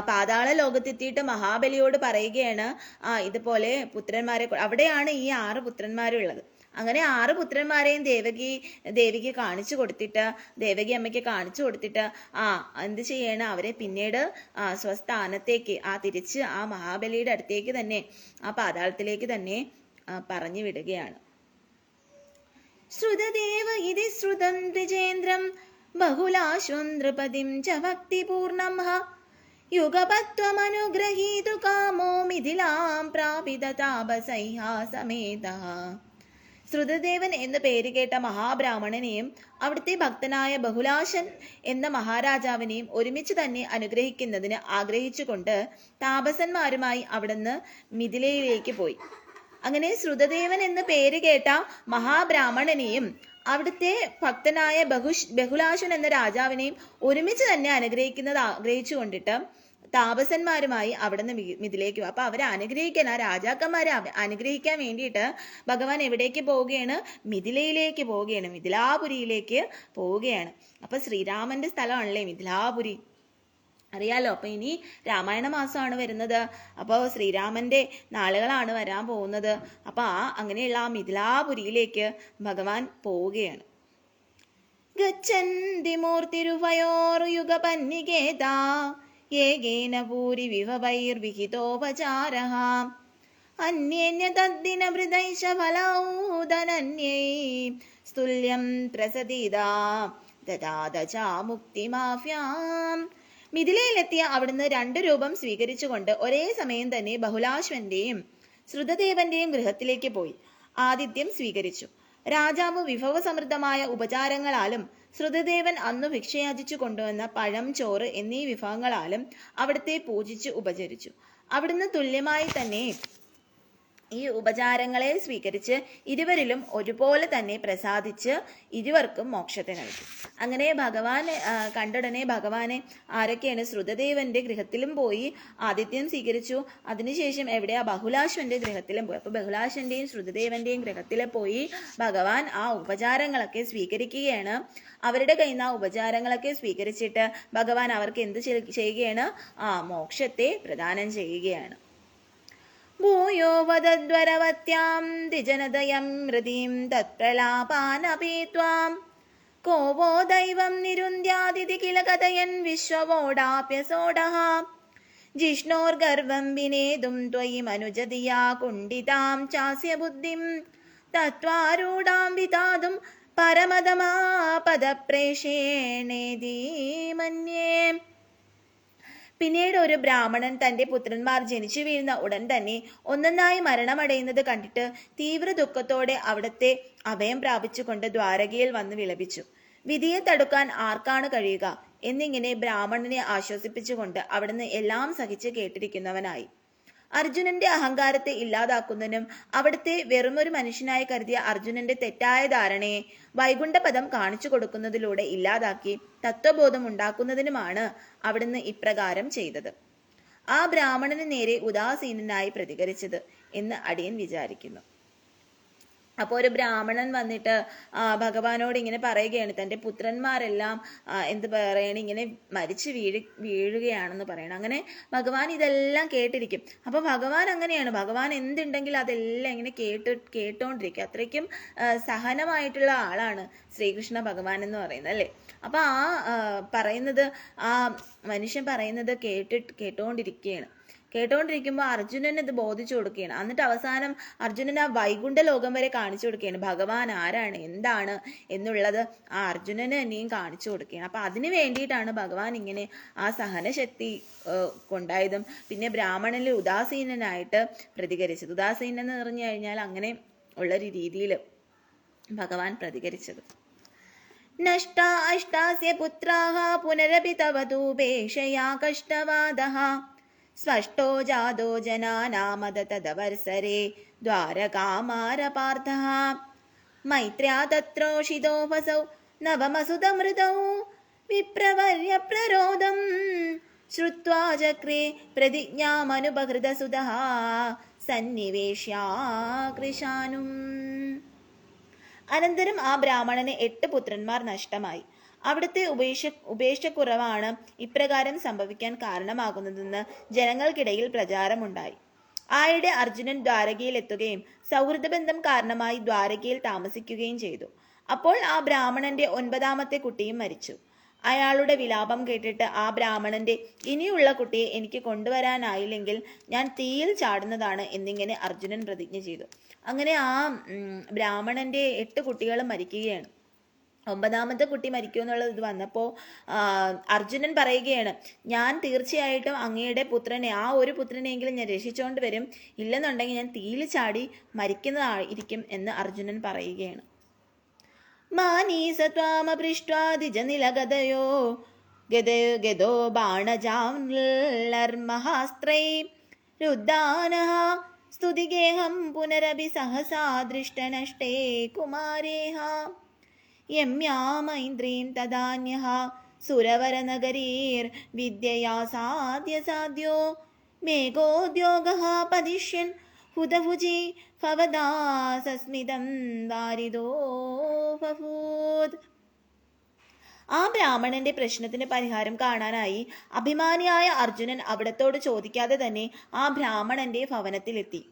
പാതാള ലോകത്തെത്തിയിട്ട് മഹാബലിയോട് പറയുകയാണ്, ഇതുപോലെ പുത്രന്മാരെ, അവിടെയാണ് ഈ 6 പുത്രന്മാരുള്ളത്. അങ്ങനെ 6 പുത്രന്മാരെയും ദേവിക്ക് കാണിച്ചു കൊടുത്തിട്ട്, ദേവകി അമ്മയ്ക്ക് കാണിച്ചു കൊടുത്തിട്ട് എന്ത് ചെയ്യണം? അവരെ പിന്നീട് സ്വസ്ഥാനത്തേക്ക് തിരിച്ച് മഹാബലിയുടെ അടുത്തേക്ക് തന്നെ, പാതാളത്തിലേക്ക് തന്നെ പറഞ്ഞു വിടുകയാണ്. ശ്രുതദേവ ഇതി ശ്രുതം ദ്വിജേന്ദ്രം ബഹുലാശ്വം നൃപതിം ച ഭക്തിപൂർണം യുഗപത്വമനുഗ്രഹീതു കാമോ മിഥിലാം പ്രാപിത താപസൈഹാസമേതഃ. ശ്രുതദേവൻ എന്ന് പേര് കേട്ട മഹാബ്രാഹ്മണനെയും അവിടുത്തെ ഭക്തനായ ബഹുലാശൻ എന്ന മഹാരാജാവിനെയും ഒരുമിച്ച് തന്നെ അനുഗ്രഹിക്കുന്നതിന് ആഗ്രഹിച്ചുകൊണ്ട് താപസന്മാരുമായി അവിടുന്ന് മിഥിലയിലേക്ക് പോയി. അങ്ങനെ ശ്രുതദേവൻ എന്ന് പേര് കേട്ട മഹാബ്രാഹ്മണനെയും അവിടുത്തെ ഭക്തനായ ബഹുലാശൻ എന്ന രാജാവിനെയും ഒരുമിച്ച് തന്നെ അനുഗ്രഹിക്കുന്നത് ആഗ്രഹിച്ചു താപസന്മാരുമായി അവിടുന്ന് മിഥിലേക്ക് പോകും. അപ്പൊ അവരെ അനുഗ്രഹിക്കാൻ, ആ രാജാക്കന്മാരെ അനുഗ്രഹിക്കാൻ വേണ്ടിയിട്ട് ഭഗവാൻ എവിടേക്ക് പോവുകയാണ്? മിഥിലയിലേക്ക് പോവുകയാണ്, മിഥിലാപുരിയിലേക്ക് പോവുകയാണ്. അപ്പൊ ശ്രീരാമന്റെ സ്ഥലമാണല്ലേ മിഥിലാപുരി, അറിയാലോ. അപ്പൊ ഇനി രാമായണ മാസമാണ് വരുന്നത്, അപ്പോൾ ശ്രീരാമന്റെ നാളുകളാണ് വരാൻ പോകുന്നത്. അപ്പൊ അങ്ങനെയുള്ള മിഥിലാപുരിയിലേക്ക് ഭഗവാൻ പോവുകയാണ്. ഗച്ഛന്തി മൂർത്തിരുഭയോർയുഗപന്നികേതാ ഏകേന ഭൂരി വിഭവൈർവിഹിതോപചാരഃ അന്യേന്യ തദ്ദിന ഭൃതൈശ ഫലൗദനന്യൈ സ്തുല്യം പ്രസദിതാ ദദാദചാ മുക്തിമാഫ്യാം. മിഥിലയിലെത്തിയ അവിടുന്ന് 2 രൂപം സ്വീകരിച്ചുകൊണ്ട് ഒരേ സമയം തന്നെ ബഹുലാശ്വന്റെയും ശ്രുതദേവന്റെയും ഗൃഹത്തിലേക്ക് പോയി ആതിഥ്യം സ്വീകരിച്ചു. രാജാവ് വിഭവസമൃദ്ധമായ ഉപചാരങ്ങളാലും ശ്രുതദേവൻ അന്ന് ഭിക്ഷയാചിച്ചു കൊണ്ടുവന്ന പഴം, ചോറ് എന്നീ വിഭവങ്ങളാലും അവിടുത്തെ പൂജിച്ച് ഉപചരിച്ചു. അവിടുന്ന് തുല്യമായി തന്നെ ഈ ഉപചാരങ്ങളെ സ്വീകരിച്ച് ഇരുവരിലും ഒരുപോലെ തന്നെ പ്രസാദിച്ച് ഇരുവർക്കും മോക്ഷത്തെ നൽകി. അങ്ങനെ കണ്ടുടനെ ഭഗവാനെ ആരൊക്കെയാണ്? ശ്രുതദേവന്റെ ഗൃഹത്തിലും പോയി ആതിഥ്യം സ്വീകരിച്ചു. അതിനുശേഷം എവിടെയാ? ബഹുലാശ്വന്റെ ഗൃഹത്തിലും പോയി. അപ്പൊ ബഹുലാശ്വന്റെയും ശ്രുതദേവന്റെയും ഗൃഹത്തിൽ പോയി ഭഗവാൻ ഉപചാരങ്ങളൊക്കെ സ്വീകരിക്കുകയാണ്. അവരുടെ കയ്യിൽ നിന്ന് ഉപചാരങ്ങളൊക്കെ സ്വീകരിച്ചിട്ട് ഭഗവാൻ അവർക്ക് എന്ത് ചെയ്യുകയാണ്? മോക്ഷത്തെ പ്രദാനം ചെയ്യുകയാണ്. ഭൂയോ വദദ്വരവത്യാം ദ്വിജനദയം ഹൃദീം തത്പ്രലാപാനപി ത്വാം കോവോ ദൈവം നിരുന്ധ്യാദിതി കില കഥയൻ വിശ്വവോടാപ്യസോഡഃ ജിഷ്ണോർഗർവം വിനേതും ത്വയി മനുജതിയാ കുണ്ഡിതാം ചാസ്യ ബുദ്ധിം തത്വാരൂഢാം വിതാതും പരമതമാ പദപ്രേഷേണേതി മന്യേ. പിന്നീട് ഒരു ബ്രാഹ്മണൻ തന്റെ പുത്രന്മാർ ജനിച്ചു വീഴുന്ന ഉടൻ തന്നെ ഒന്നൊന്നായി മരണമടയുന്നത് കണ്ടിട്ട് തീവ്ര ദുഃഖത്തോടെ അവിടത്തെ അഭയം പ്രാപിച്ചുകൊണ്ട് ദ്വാരകയിൽ വന്ന് വിലപിച്ചു. വിധിയെ തടുക്കാൻ ആർക്കാണ് കഴിയുക എന്നിങ്ങനെ ബ്രാഹ്മണനെ ആശ്വസിപ്പിച്ചുകൊണ്ട് അവിടുന്ന് എല്ലാം സഹിച്ച് കേട്ടിരിക്കുന്നവനായി. അർജുനന്റെ അഹങ്കാരത്തെ ഇല്ലാതാക്കുന്നതിനും അവിടുത്തെ വെറുമൊരു മനുഷ്യനായി കരുതിയ അർജുനന്റെ തെറ്റായ ധാരണയെ വൈകുണ്ഠപദം കാണിച്ചു കൊടുക്കുന്നതിലൂടെ ഇല്ലാതാക്കി തത്വബോധം ഉണ്ടാക്കുന്നതിനുമാണ് അവിടുന്ന് ഇപ്രകാരം ചെയ്തത്. ആ ബ്രാഹ്മണന് നേരെ ഉദാസീനനായി പ്രതികരിച്ചത് എന്ന് അടിയൻ വിചാരിക്കുന്നു. അപ്പോൾ ഒരു ബ്രാഹ്മണൻ വന്നിട്ട് ഭഗവാനോട് ഇങ്ങനെ പറയുകയാണ്, തൻ്റെ പുത്രന്മാരെല്ലാം എന്ത് പറയണം, ഇങ്ങനെ മരിച്ചു വീഴുകയാണെന്ന് പറയണം. അങ്ങനെ ഭഗവാൻ ഇതെല്ലാം കേട്ടിരിക്കും. അപ്പോൾ ഭഗവാൻ അങ്ങനെയാണ്, ഭഗവാൻ എന്തുണ്ടെങ്കിൽ അതെല്ലാം ഇങ്ങനെ കേട്ടോണ്ടിരിക്കും. അത്രയ്ക്കും സഹനമായിട്ടുള്ള ആളാണ് ശ്രീകൃഷ്ണ ഭഗവാൻ എന്ന് പറയുന്നത്, അല്ലേ? അപ്പോൾ പറയുന്നത്, മനുഷ്യൻ പറയുന്നത് കേട്ടോണ്ടിരിക്കുകയാണ്. കേട്ടോണ്ടിരിക്കുമ്പോൾ അർജുനൻ ഇത് ബോധിച്ചു കൊടുക്കുകയാണ്. എന്നിട്ട് അവസാനം അർജുനൻ വൈകുണ്ഠ ലോകം വരെ കാണിച്ചു കൊടുക്കുകയാണ്. ഭഗവാൻ ആരാണ്, എന്താണ് എന്നുള്ളത് അർജുനന് തന്നെയും കാണിച്ചു കൊടുക്കുകയാണ്. അപ്പൊ അതിന് വേണ്ടിയിട്ടാണ് ഭഗവാൻ ഇങ്ങനെ സഹനശക്തി കൊണ്ടായതും പിന്നെ ബ്രാഹ്മണനിൽ ഉദാസീനനായിട്ട് പ്രതികരിച്ചത്. ഉദാസീനൻ എന്ന് പറഞ്ഞു കഴിഞ്ഞാൽ അങ്ങനെ ഉള്ളൊരു രീതിയിൽ ഭഗവാൻ പ്രതികരിച്ചത്. നഷ്ടാ അഷ്ടാസ്യ പുത്രാഃ പുനരപി തവ തൂപേക്ഷയാ കഷ്ടവാദഃ സ്പഷ്ടോ ജാതോ ജനാനാമദ തദവത്സരേ ദ്വാരകാമാരപാർത്ഥഃ മൈത്ര്യാ തത്രോഷിതോപസൗ നവമസുതമൃതൗ വിപ്രവർയപ്രരോദം ശ്രുത്വാ ചക്രേ പ്രതിജ്ഞാമനുപഹൃതസുതഃ സന്നിവേശ്യാകൃശാനും. അനന്തരം ആ ബ്രാഹ്മണന് 8 പുത്രന്മാർ നഷ്ടമായി. അവിടുത്തെ ഉപേക്ഷക്കുറവാണ് ഇപ്രകാരം സംഭവിക്കാൻ കാരണമാകുന്നതെന്ന് ജനങ്ങൾക്കിടയിൽ പ്രചാരമുണ്ടായി. ആയിടെ അർജുനൻ ദ്വാരകയിൽ എത്തുകയും സൗഹൃദബന്ധം കാരണമായി ദ്വാരകയിൽ താമസിക്കുകയും ചെയ്തു. അപ്പോൾ ആ ബ്രാഹ്മണന്റെ 9ാമത്തെ കുട്ടിയും മരിച്ചു. അയാളുടെ വിലാപം കേട്ടിട്ട് ആ ബ്രാഹ്മണന്റെ ഇനിയുള്ള കുട്ടിയെ എനിക്ക് കൊണ്ടുവരാനായില്ലെങ്കിൽ ഞാൻ തീയിൽ ചാടുന്നതാണ് എന്നിങ്ങനെ അർജുനൻ പ്രതിജ്ഞ ചെയ്തു. അങ്ങനെ ആ ബ്രാഹ്മണന്റെ 8 കുട്ടികളും മരിക്കുകയാണ്. 9ാമത്തെ കുട്ടി മരിക്കുമെന്നുള്ള ഇത് വന്നപ്പോൾ അർജുനൻ പറയുകയാണ്, ഞാൻ തീർച്ചയായിട്ടും അങ്ങയുടെ പുത്രനെ, ആ ഒരു പുത്രനെയെങ്കിലും ഞാൻ രക്ഷിച്ചുകൊണ്ട് വരും, ഇല്ലെന്നുണ്ടെങ്കിൽ ഞാൻ തീയിൽ ചാടി മരിക്കുന്നതായിരിക്കും എന്ന് അർജുനൻ പറയുകയാണ്. മാനീസത്വാമപൃഷ്ട്വാദിജനിലഗതയോ ഗതോ ബാണജാംലർമഹാസ്ത്രൈ രുദ്ധാനഃ സ്തുതിഗേഹം പുനരപി സഹസാ ദൃഷ്ടനഷ്ടേ കുമാരേഹ യമ്യാമൈന്ദ്രീം തദാന്യഃ സുരവരനഗരീർ വിദ്യയാ സാധ്യോ മേഘോദ്യോഗഃ പതിഷ്യൻ ഹുതഭുജി ഭവദാസസ്മിതം വാരിദോ ബഭൂത്. ആ ബ്രാഹ്മണന്റെ പ്രശ്നത്തിന് പരിഹാരം കാണാനായി അഭിമാനിയായ അർജുനൻ അവിടത്തോട് ചോദിക്കാതെ തന്നെ ആ ബ്രാഹ്മണന്റെ ഭവനത്തിലെത്തി.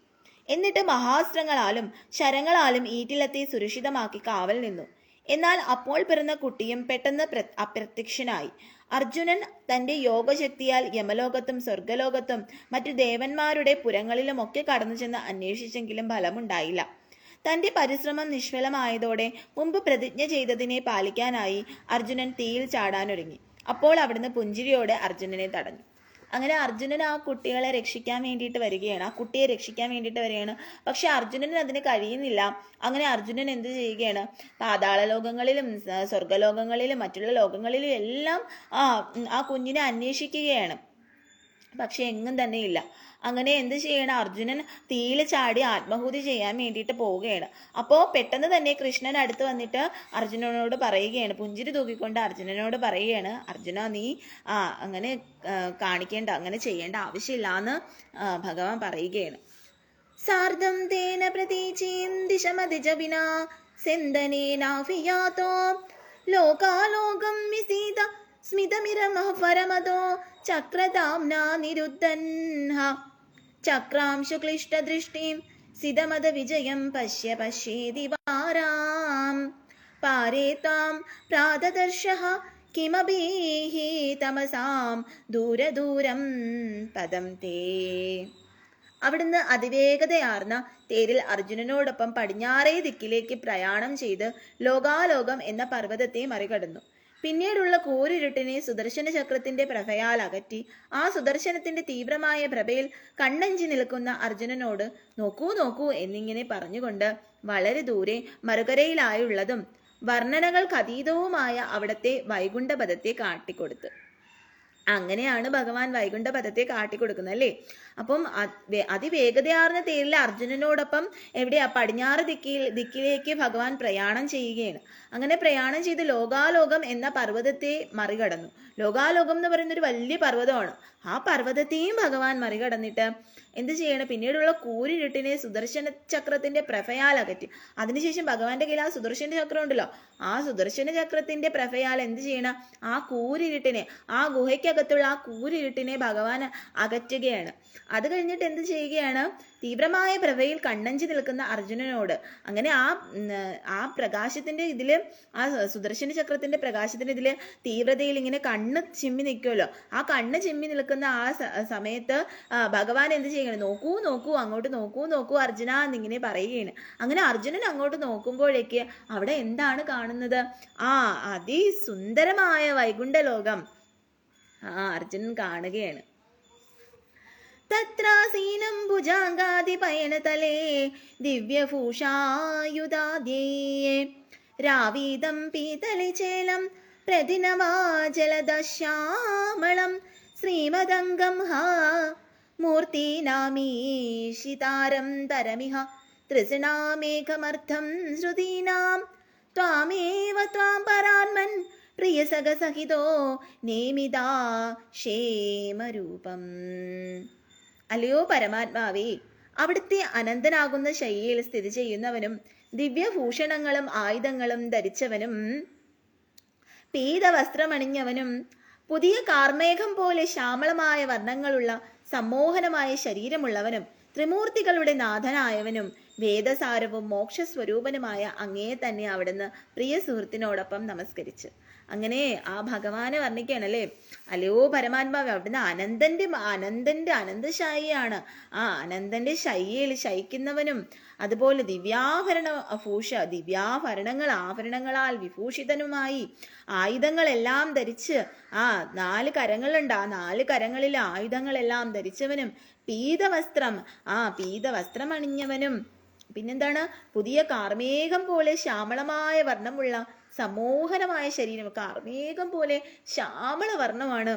എന്നിട്ട് മഹാസ്ത്രങ്ങളാലും ശരങ്ങളാലും ഈറ്റിലത്തെ സുരക്ഷിതമാക്കി കാവൽ നിന്നു. എന്നാൽ അപ്പോൾ പിറന്ന കുട്ടിയും പെട്ടെന്ന് അപ്രത്യക്ഷനായി. അർജുനൻ തന്റെ യോഗശക്തിയാൽ യമലോകത്തും സ്വർഗലോകത്തും മറ്റു ദേവന്മാരുടെ പുരങ്ങളിലുമൊക്കെ കടന്നു ചെന്ന് അന്വേഷിച്ചെങ്കിലും ഫലമുണ്ടായില്ല. തന്റെ പരിശ്രമം നിഷ്ഫലമായതോടെ മുമ്പ് പ്രതിജ്ഞ ചെയ്തതിനെ പാലിക്കാനായി അർജുനൻ തീയിൽ ചാടാനൊരുങ്ങി. അപ്പോൾ അവിടുന്ന് പുഞ്ചിരിയോടെ അർജുനനെ തടഞ്ഞു. അങ്ങനെ അർജുനൻ ആ കുട്ടികളെ രക്ഷിക്കാൻ വേണ്ടിയിട്ട് വരികയാണ്, ആ കുട്ടിയെ രക്ഷിക്കാൻ വേണ്ടിയിട്ട് വരികയാണ്. പക്ഷെ അർജുനന് അതിന് കഴിയുന്നില്ല. അങ്ങനെ അർജുനൻ എന്ത് ചെയ്യുകയാണ്, പാതാള ലോകങ്ങളിലും സ്വർഗലോകങ്ങളിലും മറ്റുള്ള ലോകങ്ങളിലും എല്ലാം ആ കുഞ്ഞിനെ അന്വേഷിക്കുകയാണ്. പക്ഷെ എങ്ങും തന്നെ ഇല്ല. അങ്ങനെ എന്ത് ചെയ്യണം, അർജുനൻ തീയിൽ ചാടി ആത്മാഹുതി ചെയ്യാൻ വേണ്ടിയിട്ട് പോവുകയാണ്. അപ്പോൾ പെട്ടെന്ന് തന്നെ കൃഷ്ണൻ അടുത്ത് വന്നിട്ട് അർജുനനോട് പറയുകയാണ്, പുഞ്ചിരി തൂക്കിക്കൊണ്ട് അർജുനനോട് പറയുകയാണ്, അർജുന നീ അങ്ങനെ കാണിക്കേണ്ട, അങ്ങനെ ചെയ്യേണ്ട ആവശ്യമില്ല എന്ന് ഭഗവാൻ പറയുകയാണ്. സാർദ്ധം തേന പ്രതീചീം ദിശമതിജവിനാ സെന്ദനേനാഫിയാതോ ലോകാലോകം വിസീത സ്മിതമിരമഃ പരമതോ ചക്രതാംനാ നിരുദ്ധൻഹ ചക്രാംശു ക്ലിഷ്ടദൃഷ്ടിം സിതമത വിജയം പശ്യേതി വാരാം പാരേ ത്വാം പ്രാതദർശഃ കിമഭീഹി തമസാം ദൂരദൂരം പദം തേ. അവിടുന്ന് അതിവേഗതയാർന്ന തേരിൽ അർജുനനോടൊപ്പം പടിഞ്ഞാറേ ദിക്കിലേക്ക് പ്രയാണം ചെയ്ത് ലോകാലോകം എന്ന പർവ്വതത്തെ മറികടന്നു. പിന്നീടുള്ള കൂരിരുട്ടിനെ സുദർശന ചക്രത്തിന്റെ പ്രഭയാൽ അകറ്റി ആ സുദർശനത്തിന്റെ തീവ്രമായ പ്രഭയിൽ കണ്ണഞ്ചി നിൽക്കുന്ന അർജുനനോട് നോക്കൂ നോക്കൂ എന്നിങ്ങനെ പറഞ്ഞുകൊണ്ട് വളരെ ദൂരെ മറുകരയിലായുള്ളതും വർണ്ണനകൾക്കതീതവുമായ അവിടത്തെ വൈകുണ്ഠപദത്തെ കാട്ടിക്കൊടുത്തു. അങ്ങനെയാണ് ഭഗവാൻ വൈകുണ്ഠപദത്തെ കാട്ടിക്കൊടുക്കുന്നത് അല്ലേ. അപ്പം അതിവേഗതയാർന്ന തേരിൽ അർജുനനോടൊപ്പം എവിടെയാ, പടിഞ്ഞാറ് ദിക്കിലേക്ക് ഭഗവാൻ പ്രയാണം ചെയ്യുകയാണ്. അങ്ങനെ പ്രയാണം ചെയ്ത് ലോകാലോകം എന്ന പർവ്വതത്തെ മറികടന്നു. ലോകാലോകം എന്ന് പറയുന്ന ഒരു വലിയ പർവ്വതമാണ്. ആ പർവ്വതത്തെയും ഭഗവാൻ മറികടന്നിട്ട് എന്ത് ചെയ്യണം, പിന്നീടുള്ള കൂരിരുട്ടിനെ സുദർശന ചക്രത്തിന്റെ പ്രഭയാൽ അകറ്റി. അതിനുശേഷം ഭഗവാന്റെ കയ്യിൽ ആ സുദർശന ചക്രം ഉണ്ടല്ലോ, ആ സുദർശന ചക്രത്തിന്റെ പ്രഭയാൽ എന്ത് ചെയ്യണം, ആ കൂരിരുട്ടിനെ, ആ ഗുഹയ്ക്കകത്തുള്ള ആ കൂരിരുട്ടിനെ ഭഗവാൻ അകറ്റുകയാണ്. അത് കഴിഞ്ഞിട്ട് എന്ത് ചെയ്യുകയാണ്, തീവ്രമായ പ്രഭയിൽ കണ്ണഞ്ചി നിൽക്കുന്ന അർജുനനോട്, അങ്ങനെ ആ പ്രകാശത്തിന്റെ ഇതില്, ആ സുദർശന ചക്രത്തിന്റെ പ്രകാശത്തിന്റെ ഇതില് തീവ്രതയിൽ ഇങ്ങനെ കണ്ണ് ചിമ്മി നിൽക്കുമല്ലോ, ആ കണ്ണ് ചിമ്മി നിൽക്കുന്ന ആ സമയത്ത് ഭഗവാൻ എന്ത് ചെയ്യണം, നോക്കൂ നോക്കൂ അങ്ങോട്ട് നോക്കൂ നോക്കൂ അർജുന എന്നിങ്ങനെ പറയുകയാണ്. അങ്ങനെ അർജുനൻ അങ്ങോട്ട് നോക്കുമ്പോഴേക്ക് അവിടെ എന്താണ് കാണുന്നത്, അതിസുന്ദരമായ വൈകുണ്ഠ ലോകം അർജുനൻ കാണുകയാണ്. തത്രാസീനം ഭുജാംഗാദിപയനതലേ ദിവ്യഭൂഷായുധാദ്യേ രാവീതം പീതളിചേലം പ്രതിനവാജലദശ്യാമളം ശ്രീമദംഗം ഹാ മൂർത്തീനാമീഷിതാരം തരമിഹ തൃസൃണാമേഘമർത്ഥം ശ്രുതീനാം ത്വാമേവ ത്വാം പരാത്മൻ പ്രിയസഖസഹിതോ നേമിതാ ക്ഷേമരൂപം. അല്ലയോ പരമാത്മാവേ, അവിടുത്തെ അനന്തനാകുന്ന ശയ്യയിൽ സ്ഥിതി ചെയ്യുന്നവനും ദിവ്യഭൂഷണങ്ങളും ആയുധങ്ങളും ധരിച്ചവനും പീതവസ്ത്രമണിഞ്ഞവനും പുതിയ കാർമേഘം പോലെ ശ്യാമളമായ വർണ്ണങ്ങളുള്ള സമ്മോഹനമായ ശരീരമുള്ളവനും ത്രിമൂർത്തികളുടെ നാഥനായവനും വേദസാരവും മോക്ഷസ്വരൂപനുമായ അങ്ങയെ തന്നെ അവിടുന്ന് പ്രിയ സുഹൃത്തിനോടൊപ്പം നമസ്കരിച്ച്. അങ്ങനെ ആ ഭഗവാനെ വർണ്ണിക്കുകയാണല്ലേ. അല്ലയോ പരമാത്മാവ്, അവിടുന്ന് അനന്തന്റെ അനന്തശായിയാണ്. ആ അനന്തന്റെ ശയ്യയിൽ ശയിക്കുന്നവനും അതുപോലെ ആഭരണങ്ങളാൽ വിഭൂഷിതനുമായി ആയുധങ്ങളെല്ലാം ധരിച്ച്, 4 കരങ്ങളുണ്ട്, ആ 4 കരങ്ങളിലെ ആയുധങ്ങളെല്ലാം ധരിച്ചവനും പീതവസ്ത്രം അണിഞ്ഞവനും പിന്നെന്താണ്, പുതിയ കാർമേഘം പോലെ ശ്യാമളമായ വർണ്ണമുള്ള സമോഹനമായ ശരീരം. കാർമേഘം പോലെ ശ്യാമള വർണ്ണമാണ്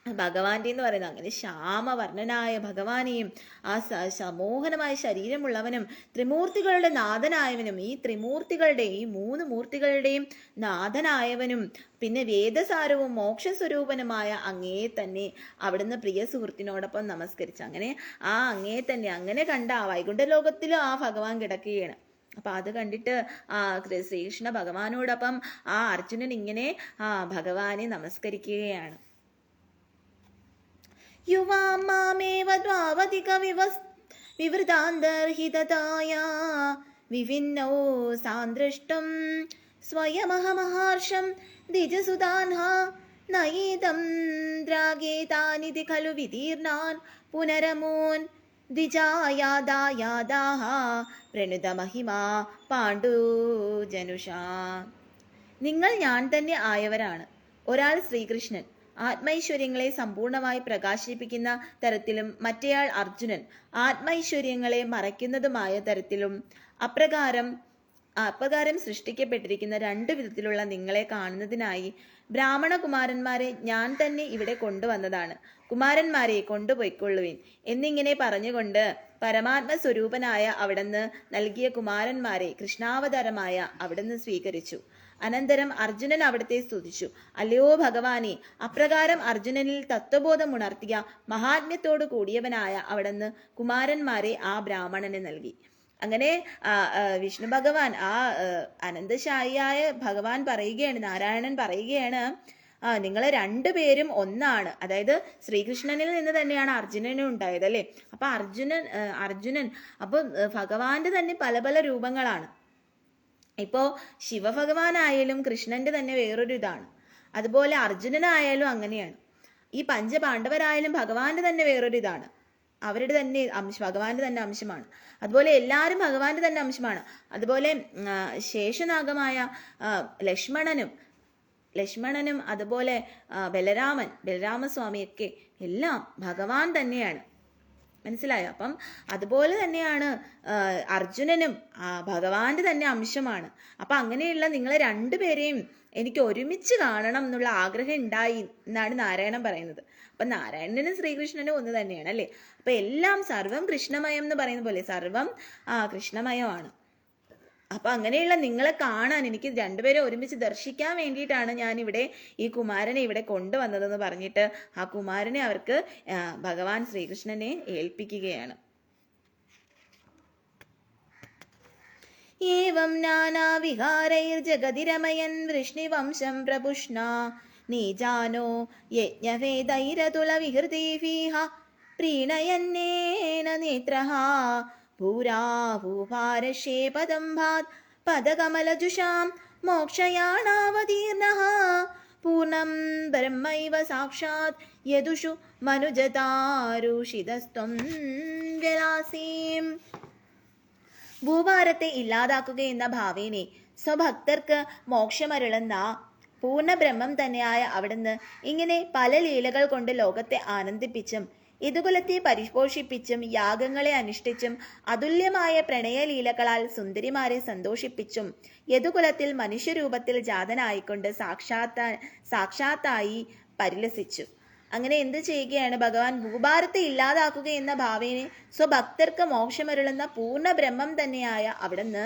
ഭഗവാന്റെ എന്ന് പറയുന്നത്. അങ്ങനെ ശ്യാമവർണ്ണനായ ഭഗവാനെയും ആ സമോഹനമായ ശരീരമുള്ളവനും ത്രിമൂർത്തികളുടെ നാഥനായവനും ഈ 3 മൂർത്തികളുടെയും നാഥനായവനും പിന്നെ വേദസാരവും മോക്ഷസ്വരൂപനുമായ അങ്ങയെ തന്നെ അവിടുന്ന് പ്രിയ സുഹൃത്തിനോടൊപ്പം നമസ്കരിച്ചു. അങ്ങനെ ആ അങ്ങയെ തന്നെ അങ്ങനെ കണ്ട വൈകുണ്ഠ ലോകത്തിലും ആ ഭഗവാൻ കിടക്കുകയാണ്. അപ്പൊ അത് കണ്ടിട്ട് ശ്രീകൃഷ്ണ ഭഗവാനോടൊപ്പം അർജുനൻ ഇങ്ങനെ ഭഗവാനെ നമസ്കരിക്കുകയാണ്. യുവാം മാമേവ ദ്വാവതിക വിവൃതാന്തർഹിതതായ വിഭിന്നോ സാന്ദ്രഷ്ടം സ്വയമഹമഹർഷം ദ്വിജസുതാൻഹ നയേതം ദ്രാഗേതാനിധി ഖലു വിതീർണാൻ പുനരമൂൻ ദ്വിജായാദായാദാഹ പ്രണുത മഹിമാ പാണ്ഡുജനുഷാ. നിങ്ങൾ ഞാൻ തന്നെ ആയവരാണ്. ഒരാൾ ശ്രീകൃഷ്ണൻ ആത്മൈശ്വര്യങ്ങളെ സമ്പൂർണമായി പ്രകാശിപ്പിക്കുന്ന തരത്തിലും മറ്റേയാൾ അർജുനൻ ആത്മൈശ്വര്യങ്ങളെ മറയ്ക്കുന്നതുമായ തരത്തിലും അപ്രകാരം സൃഷ്ടിക്കപ്പെട്ടിരിക്കുന്ന 2 വിധത്തിലുള്ള നിങ്ങളെ കാണുന്നതിനായി ബ്രാഹ്മണ കുമാരന്മാരെ ഞാൻ തന്നെ ഇവിടെ കൊണ്ടുവന്നതാണ്. കുമാരന്മാരെ കൊണ്ടുപോയിക്കൊള്ളുവിൻ എന്നിങ്ങനെ പറഞ്ഞുകൊണ്ട് പരമാത്മ സ്വരൂപനായ അവിടുന്ന് നൽകിയ കുമാരന്മാരെ കൃഷ്ണാവതാരമായ അവിടുന്ന് സ്വീകരിച്ചു. അനന്തരം അർജുനൻ അവിടുത്തെ സ്തുതിച്ചു. അല്ലയോ ഭഗവാനെ, അപ്രകാരം അർജുനനിൽ തത്വബോധം ഉണർത്തിയ മഹാത്മ്യത്തോടു കൂടിയവനായ അവിടുന്ന് കുമാരന്മാരെ ആ ബ്രാഹ്മണന് നൽകി. അങ്ങനെ വിഷ്ണു ഭഗവാൻ അനന്തശായിയായ ഭഗവാൻ പറയുകയാണ്, നാരായണൻ പറയുകയാണ്, നിങ്ങളെ 2 പേരും ഒന്നാണ്. അതായത് ശ്രീകൃഷ്ണനിൽ നിന്ന് തന്നെയാണ് അർജുനനും ഉണ്ടായത് അല്ലേ. അപ്പൊ അർജുനൻ അപ്പൊ ഭഗവാന്റെ തന്നെ പല പല രൂപങ്ങളാണ്. ഇപ്പോ ശിവഭഗവാനായാലും കൃഷ്ണന്റെ തന്നെ വേറൊരു ഇതാണ്. അതുപോലെ അർജുനനായാലും അങ്ങനെയാണ്. ഈ പഞ്ചപാണ്ഡവരായാലും ഭഗവാന്റെ തന്നെ വേറൊരു ഇതാണ്. അവരുടെ തന്നെ ഭഗവാന്റെ തന്നെ അംശമാണ്. അതുപോലെ എല്ലാവരും ഭഗവാന്റെ തന്നെ അംശമാണ്. അതുപോലെ ശേഷനാഗമായ ലക്ഷ്മണനും അതുപോലെ ബലരാമസ്വാമിയൊക്കെ എല്ലാം ഭഗവാൻ തന്നെയാണ്. മനസ്സിലായോ? അപ്പം അതുപോലെ തന്നെയാണ് അർജുനനും ഭഗവാന്റെ തന്നെ അംശമാണ്. അപ്പൊ അങ്ങനെയുള്ള നിങ്ങളെ 2 പേരെയും എനിക്ക് ഒരുമിച്ച് കാണണം എന്നുള്ള ആഗ്രഹം ഉണ്ടായി എന്നാണ് നാരായണൻ പറയുന്നത്. അപ്പൊ നാരായണനും ശ്രീകൃഷ്ണനും ഒന്ന് തന്നെയാണ് അല്ലേ. അപ്പൊ എല്ലാം സർവം കൃഷ്ണമയം എന്ന് പറയുന്ന പോലെ സർവം കൃഷ്ണമയമാണ്. അപ്പൊ അങ്ങനെയുള്ള നിങ്ങളെ കാണാൻ എനിക്ക് 2 പേരെ ഒരുമിച്ച് ദർശിക്കാൻ വേണ്ടിയിട്ടാണ് ഞാൻ ഇവിടെ ഈ കുമാരനെ ഇവിടെ കൊണ്ടുവന്നതെന്ന് പറഞ്ഞിട്ട് ആ കുമാരനെ അവർക്ക് ഭഗവാൻ ശ്രീകൃഷ്ണനെ ഏൽപ്പിക്കുകയാണ്. ഏവം നാനാവിഹാരൈർജഗതിരമയൻ വൃഷ്ണിവംശം പ്രപുഷ്ണ നീജാനോ യജ്ഞവേദൈരതുലവിഹൃതിഭിഃ പ്രീണയന്നേന നേത്രഃ ഭൂരാഭൂഭാരക്ഷേപദംഭാത് പദകമലജുഷാം മോക്ഷയാണാവതീർണഃ പൂർണം ബ്രഹ്മൈവ സാക്ഷാത് യദുഷു മനുജതാരുഷിതസ്ത്വം വ്യലാസീം. ഭൂഭാരത്തെ ഇല്ലാതാക്കുക എന്ന ഭാവേനെ സ്വഭക്തർക്ക് മോക്ഷമരുളുന്ന പൂർണ്ണ ബ്രഹ്മം തന്നെയായ അവിടുന്ന് ഇങ്ങനെ പല ലീലകൾ കൊണ്ട് ലോകത്തെ ആനന്ദിപ്പിച്ചും യദുകുലത്തെ പരിപോഷിപ്പിച്ചും യാഗങ്ങളെ അനുഷ്ഠിച്ചും അതുല്യമായ പ്രണയലീലകളാൽ സുന്ദരിമാരെ സന്തോഷിപ്പിച്ചും യദുകുലത്തിൽ മനുഷ്യരൂപത്തിൽ ജാതനായിക്കൊണ്ട് സാക്ഷാത്തായി പരിലസിച്ചു. അങ്ങനെ എന്ത് ചെയ്യുകയാണ് ഭഗവാൻ? ഭൂഭാരത്തെ ഇല്ലാതാക്കുക എന്ന ഭാവേനെ സ്വഭക്തർക്ക് മോക്ഷമരുളുന്ന പൂർണ്ണ ബ്രഹ്മം തന്നെയായ അവിടുന്ന്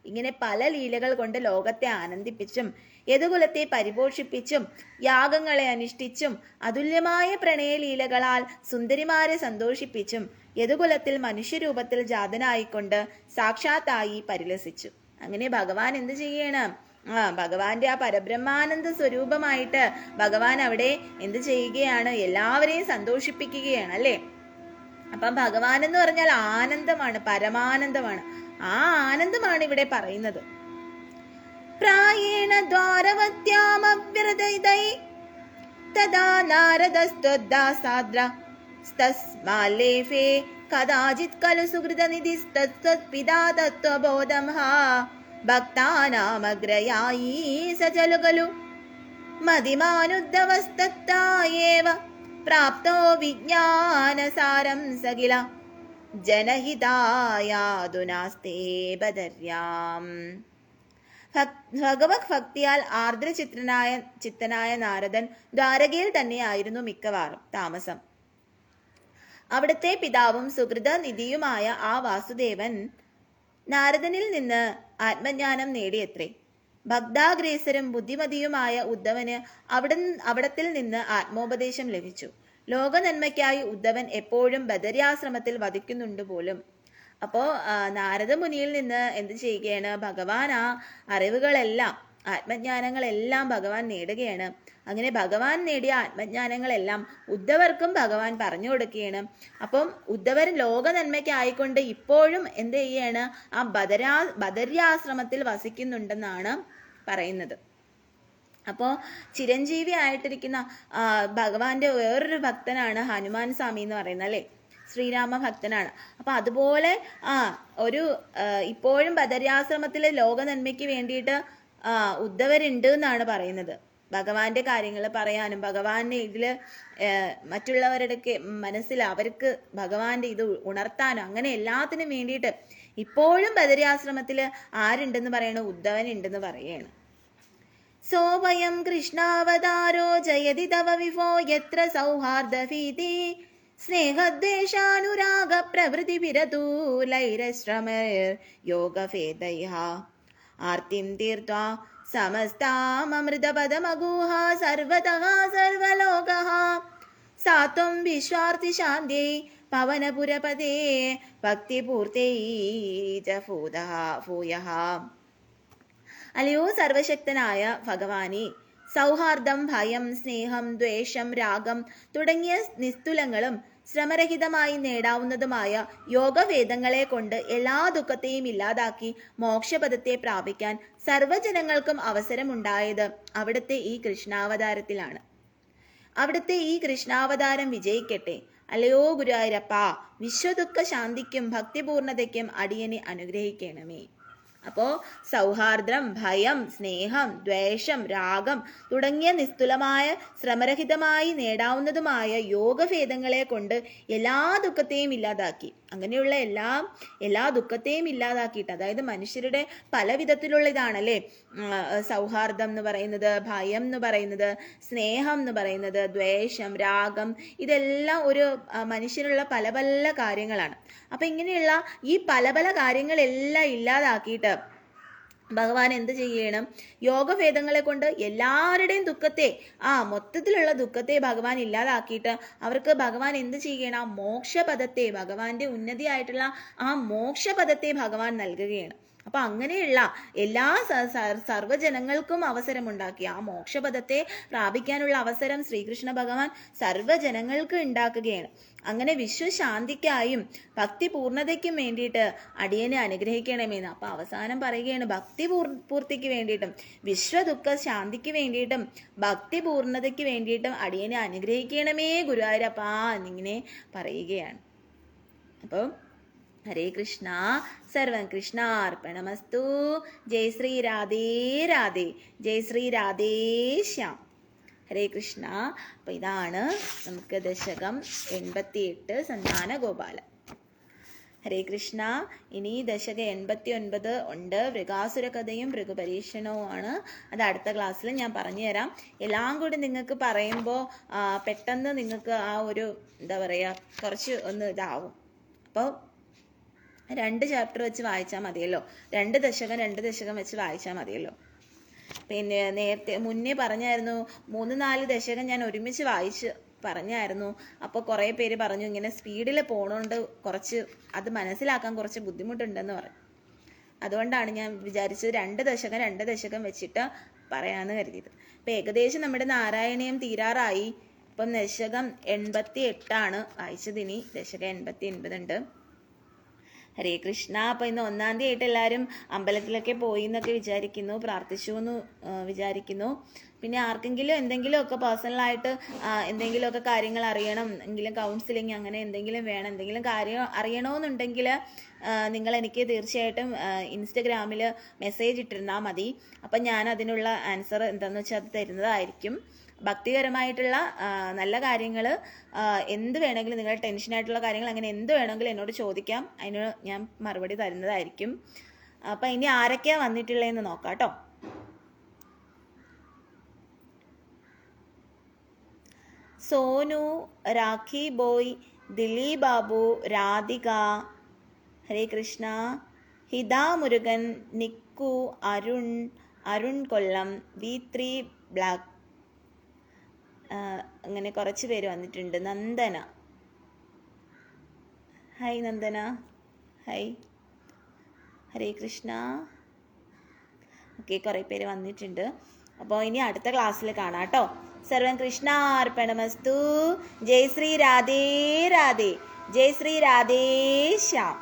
ഇങ്ങനെ പല ലീലകൾ കൊണ്ട് ലോകത്തെ ആനന്ദിപ്പിച്ചും യദുകുലത്തെ പരിപോഷിപ്പിച്ചും യാഗങ്ങളെ അനുഷ്ഠിച്ചും അതുല്യമായ പ്രണയലീലകളാൽ സുന്ദരിമാരെ സന്തോഷിപ്പിച്ചും യദുകുലത്തിൽ മനുഷ്യരൂപത്തിൽ ജാതനായിക്കൊണ്ട് സാക്ഷാത്തായി പരിലസിച്ചു. അങ്ങനെ ഭഗവാൻ എന്ത് ചെയ്യണം? ഭഗവാന്റെ ആ പരബ്രഹ്മാനന്ദ സ്വരൂപമായിട്ട് ഭഗവാൻ അവിടെ എന്ത് ചെയ്യുകയാണ്? എല്ലാവരെയും സന്തോഷിപ്പിക്കുകയാണ്, അല്ലേ? അപ്പം ഭഗവാൻ എന്ന് പറഞ്ഞാൽ ആനന്ദമാണ്, പരമാനന്ദമാണ്. ആ ആനന്ദമാണ് ഇവിടെ പറയുന്നത്. പ്രായേണ ദ്വാരവത്യാമവ്യരതൈ തദാ നാരദസ്ത്വദ്ദാസാദ്ര സ്തസ്മാലേഫേ കദാചിത് ഖലു സുഹൃതനിധിസ്തത്പിതാ തത്വബോധം ഹാ ഭക്താനാമഗ്രയായി സജലു ഖലു മതിമാനുദ്ധവസ്തത്തായേവ പ്രാപ്തോ വിജ്ഞാനസാരം സകില ജനഹിതായാതുനാസ്തേ ബദര്യാം. ഭഗവത് ഭക്തിയാൽ ചിത്തനായ നാരദൻ ദ്വാരകയിൽ തന്നെയായിരുന്നു മിക്കവാറും താമസം. അവിടുത്തെ പിതാവും സുഹൃത നിധിയുമായ ആ വാസുദേവൻ നാരദനിൽ നിന്ന് ആത്മജ്ഞാനം നേടിയത്രേ. ഭക്താഗ്രേസരും ബുദ്ധിമതിയുമായ ഉദ്ധവന് അവിടത്തിൽ നിന്ന് ആത്മോപദേശം ലഭിച്ചു. ലോക നന്മയ്ക്കായി ഉദ്ധവൻ എപ്പോഴും ബദര്യാശ്രമത്തിൽ വധിക്കുന്നുണ്ട് പോലും. അപ്പോ നാരദ മുനിയിൽ നിന്ന് എന്ത് ചെയ്യുകയാണ്? ഭഗവാൻ ആ അറിവുകളെല്ലാം, ആത്മജ്ഞാനങ്ങളെല്ലാം ഭഗവാൻ നേടുകയാണ്. അങ്ങനെ ഭഗവാൻ നേടിയ ആത്മജ്ഞാനങ്ങളെല്ലാം ഉദ്ധവർക്കും ഭഗവാൻ പറഞ്ഞു കൊടുക്കുകയാണ്. അപ്പം ഉദ്ധവർ ലോക നന്മയ്ക്കായിക്കൊണ്ട് ഇപ്പോഴും എന്ത് ചെയ്യാണ്? ആ ബദര്യാശ്രമത്തിൽ വസിക്കുന്നുണ്ടെന്നാണ് പറയുന്നത്. അപ്പോൾ ചിരഞ്ജീവി ആയിട്ടിരിക്കുന്ന ഭഗവാന്റെ വേറൊരു ഭക്തനാണ് ഹനുമാൻ സ്വാമി എന്ന് പറയുന്നത്, അല്ലേ? ശ്രീരാമ ഭക്തനാണ്. അപ്പൊ അതുപോലെ ഒരു ഇപ്പോഴും ബദര്യാശ്രമത്തിൽ ലോക നന്മയ്ക്ക് വേണ്ടിയിട്ട് ഉദ്ധവരുണ്ട് എന്നാണ് പറയുന്നത്. ഭഗവാന്റെ കാര്യങ്ങൾ പറയാനും ഭഗവാന്റെ ഇതില് മറ്റുള്ളവരുടെ മനസ്സിൽ അവർക്ക് ഭഗവാന്റെ ഇത് ഉണർത്താനും അങ്ങനെ എല്ലാത്തിനും വേണ്ടിയിട്ട് ഇപ്പോഴും ബദര്യാശ്രമത്തിൽ ആരുണ്ടെന്ന് പറയണ? ഉദ്ധവൻ ഉണ്ടെന്ന് പറയാണ്. സോവയം കൃഷ്ണാവതാരോ ജയതി തവ വിഭോ യത്ര സൗഹാർദ്ദഭീതി സ്നേഹദ്വേഷാനുരാഗ പ്രവൃത്തി വിരതൂലൈരശ്രമർ യോഗഭേദൈഃ ആർത്തിം തീർത്വാ സമസ്താമൃതപദമഗൂഹ സർവതഃ സർവലോകഃ സാത്വം വിശ്വാർത്തി ശാന്ത്യൈ പവനപുരപദേ ഭക്തിപൂർത്തൈ ച ഭൂയഃ. അല്ലയോ സർവശക്തനായ ഭഗവാനെ, സൗഹാർദ്ദം, ഭയം, സ്നേഹം, ദ്വേഷം, രാഗം തുടങ്ങിയ നിസ്തുലങ്ങളും ശ്രമരഹിതമായി നേടാവുന്നതുമായ യോഗവേദങ്ങളെ കൊണ്ട് എല്ലാ ദുഃഖത്തെയും ഇല്ലാതാക്കി മോക്ഷപദത്തെ പ്രാപിക്കാൻ സർവ്വജനങ്ങൾക്കും അവസരമുണ്ടായത് അവിടുത്തെ ഈ കൃഷ്ണാവതാരത്തിലാണ്. അവിടുത്തെ ഈ കൃഷ്ണാവതാരം വിജയിക്കട്ടെ. അല്ലയോ ഗുരുവായൂരപ്പ, വിശ്വദുഃഖ ശാന്തിക്കും ഭക്തിപൂർണതയ്ക്കും അടിയനെ അനുഗ്രഹിക്കണമേ. അപ്പോ സൗഹാർദ്ദം, ഭയം, സ്നേഹം, ദ്വേഷം, രാഗം തുടങ്ങിയ നിസ്തുലമായ ശ്രമരഹിതമായി നേടാവുന്നതുമായ യോഗഭേദങ്ങളെ കൊണ്ട് എല്ലാ ദുഃഖത്തെയും ഇല്ലാതാക്കി. അങ്ങനെയുള്ള എല്ലാ ദുഃഖത്തെയും ഇല്ലാതാക്കിയിട്ട്, അതായത് മനുഷ്യരുടെ പല വിധത്തിലുള്ള ഇതാണല്ലേ സൗഹാർദ്ദം എന്ന് പറയുന്നത്, ഭയം എന്ന് പറയുന്നത്, സ്നേഹം എന്ന് പറയുന്നത്, ദ്വേഷം, രാഗം, ഇതെല്ലാം ഒരു മനുഷ്യനുള്ള പല പല കാര്യങ്ങളാണ്. അപ്പൊ ഇങ്ങനെയുള്ള ഈ പല പല കാര്യങ്ങളെല്ലാം ഇല്ലാതാക്കിയിട്ട് ഭഗവാൻ എന്ത് ചെയ്യണം? യോഗഭേദങ്ങളെ കൊണ്ട് എല്ലാവരുടെയും ദുഃഖത്തെ, മൊത്തത്തിലുള്ള ദുഃഖത്തെ ഭഗവാൻ ഇല്ലാതാക്കിയിട്ട് അവർക്ക് ഭഗവാൻ എന്ത് ചെയ്യണം? മോക്ഷപദത്തെ, ഭഗവാന്റെ ഉന്നതിയായിട്ടുള്ള ആ മോക്ഷപദത്തെ ഭഗവാൻ നൽകുകയാണ്. അപ്പൊ അങ്ങനെയുള്ള എല്ലാ സർവ്വജനങ്ങൾക്കും അവസരമുണ്ടാക്കി ആ മോക്ഷപദത്തെ പ്രാപിക്കാനുള്ള അവസരം ശ്രീകൃഷ്ണ ഭഗവാൻ സർവ്വജനങ്ങൾക്ക് ഉണ്ടാക്കുകയാണ്. അങ്ങനെ വിശ്വശാന്തിക്കായും ഭക്തി പൂർണ്ണതയ്ക്കും വേണ്ടിയിട്ട് അടിയനെ അനുഗ്രഹിക്കണമെന്ന്. അപ്പൊ അവസാനം പറയുകയാണ്, ഭക്തി പൂർത്തിക്ക് വേണ്ടിയിട്ടും വിശ്വദുഃഖ ശാന്തിക്ക് വേണ്ടിയിട്ടും ഭക്തി പൂർണ്ണതയ്ക്ക് വേണ്ടിയിട്ടും അടിയനെ അനുഗ്രഹിക്കണമേ ഗുരുവായൂരപ്പാ എന്നിങ്ങനെ പറയുകയാണ്. അപ്പോൾ ഹരേ കൃഷ്ണ, സർവം കൃഷ്ണാർപ്പണമസ്തു. ജയ് ശ്രീ രാധേ രാധേ, ജയ് ശ്രീ രാധേ ശ്യാം. ഹരേ കൃഷ്ണ. അപ്പം ഇതാണ് നമുക്ക് ദശകം 88 സന്താന ഗോപാലൻ. ഹരേ കൃഷ്ണ. ഇനി ദശകം 89 ഉണ്ട്. വൃകാസുര കഥയും ഭൃഗുപരീക്ഷണവുമാണ്. അത് അടുത്ത ക്ലാസ്സിൽ ഞാൻ പറഞ്ഞു തരാം. എല്ലാം കൂടി നിങ്ങൾക്ക് പറയുമ്പോൾ പെട്ടെന്ന് നിങ്ങൾക്ക് ആ ഒരു എന്താ പറയുക കുറച്ച് ഒന്ന് ഇതാവും. അപ്പോൾ 2 ചാപ്റ്റർ വെച്ച് വായിച്ചാൽ മതിയല്ലോ. 2 ദശകം വെച്ച് വായിച്ചാൽ മതിയല്ലോ. പിന്നെ നേരത്തെ മുന്നേ പറഞ്ഞായിരുന്നു 3-4 ദശകം ഞാൻ ഒരുമിച്ച് വായിച്ച് പറഞ്ഞായിരുന്നു. അപ്പോൾ കുറേ പേര് പറഞ്ഞു ഇങ്ങനെ സ്പീഡിൽ പോണോണ്ട് കുറച്ച് അത് മനസ്സിലാക്കാൻ കുറച്ച് ബുദ്ധിമുട്ടുണ്ടെന്ന് പറഞ്ഞു. അതുകൊണ്ടാണ് ഞാൻ വിചാരിച്ചത് 2 ദശകം വെച്ചിട്ട് പറയാമെന്ന് കരുതിയത്. അപ്പം ഏകദേശം നമ്മുടെ നാരായണീയം തീരാറായി. ഇപ്പം ദശകം 88 വായിച്ചത്. ഇനി ദശകം 89 ഉണ്ട്. ഹരേ കൃഷ്ണ. അപ്പം ഇന്ന് 1-ാം തീയതി ആയിട്ട് എല്ലാവരും അമ്പലത്തിലൊക്കെ പോയി എന്നൊക്കെ വിചാരിക്കുന്നു, പ്രാർത്ഥിച്ചു എന്ന് വിചാരിക്കുന്നു. പിന്നെ ആർക്കെങ്കിലും എന്തെങ്കിലുമൊക്കെ പേഴ്സണലായിട്ട് എന്തെങ്കിലുമൊക്കെ കാര്യങ്ങൾ അറിയണം, എങ്കിലും കൗൺസിലിങ് അങ്ങനെ എന്തെങ്കിലും വേണം, എന്തെങ്കിലും കാര്യം അറിയണമെന്നുണ്ടെങ്കിൽ നിങ്ങൾ എനിക്ക് തീർച്ചയായിട്ടും ഇൻസ്റ്റഗ്രാമിൽ മെസ്സേജ് ഇട്ടിരുന്നാൽ മതി. അപ്പം ഞാൻ അതിനുള്ള ആൻസർ എന്താണെന്ന് വെച്ചാൽ അത് തരുന്നതായിരിക്കും. ഭക്തിപരമായിട്ടുള്ള നല്ല കാര്യങ്ങൾ എന്ത് വേണമെങ്കിലും, നിങ്ങളുടെ ടെൻഷനായിട്ടുള്ള കാര്യങ്ങൾ അങ്ങനെ എന്ത് വേണമെങ്കിലും എന്നോട് ചോദിക്കാം. അതിന് ഞാൻ മറുപടി തരുന്നതായിരിക്കും. അപ്പം ഇനി ആരൊക്കെയാണ് വന്നിട്ടുള്ളതെന്ന് നോക്കാം കേട്ടോ. Sonu, Rakhi boy, Dileep Babu, Radhika, Hare Krishna, Hitha Murugan, Nikku, Arun Kollam, V3 black, അങ്ങനെ കുറച്ച് പേര് വന്നിട്ടുണ്ട്. Nandana, hi Nandana, hi. Hare Krishna. Okay, കുറേ പേര് വന്നിട്ടുണ്ട്. അപ്പോൾ ഇനി അടുത്ത ക്ലാസ്സിൽ കാണാം കേട്ടോ. സർവം കൃഷ്ണാർപ്പണമസ്തു. ജയ് ശ്രീ രാധേ രാധേ. ജയ് ശ്രീ രാധേ ശ്യാം.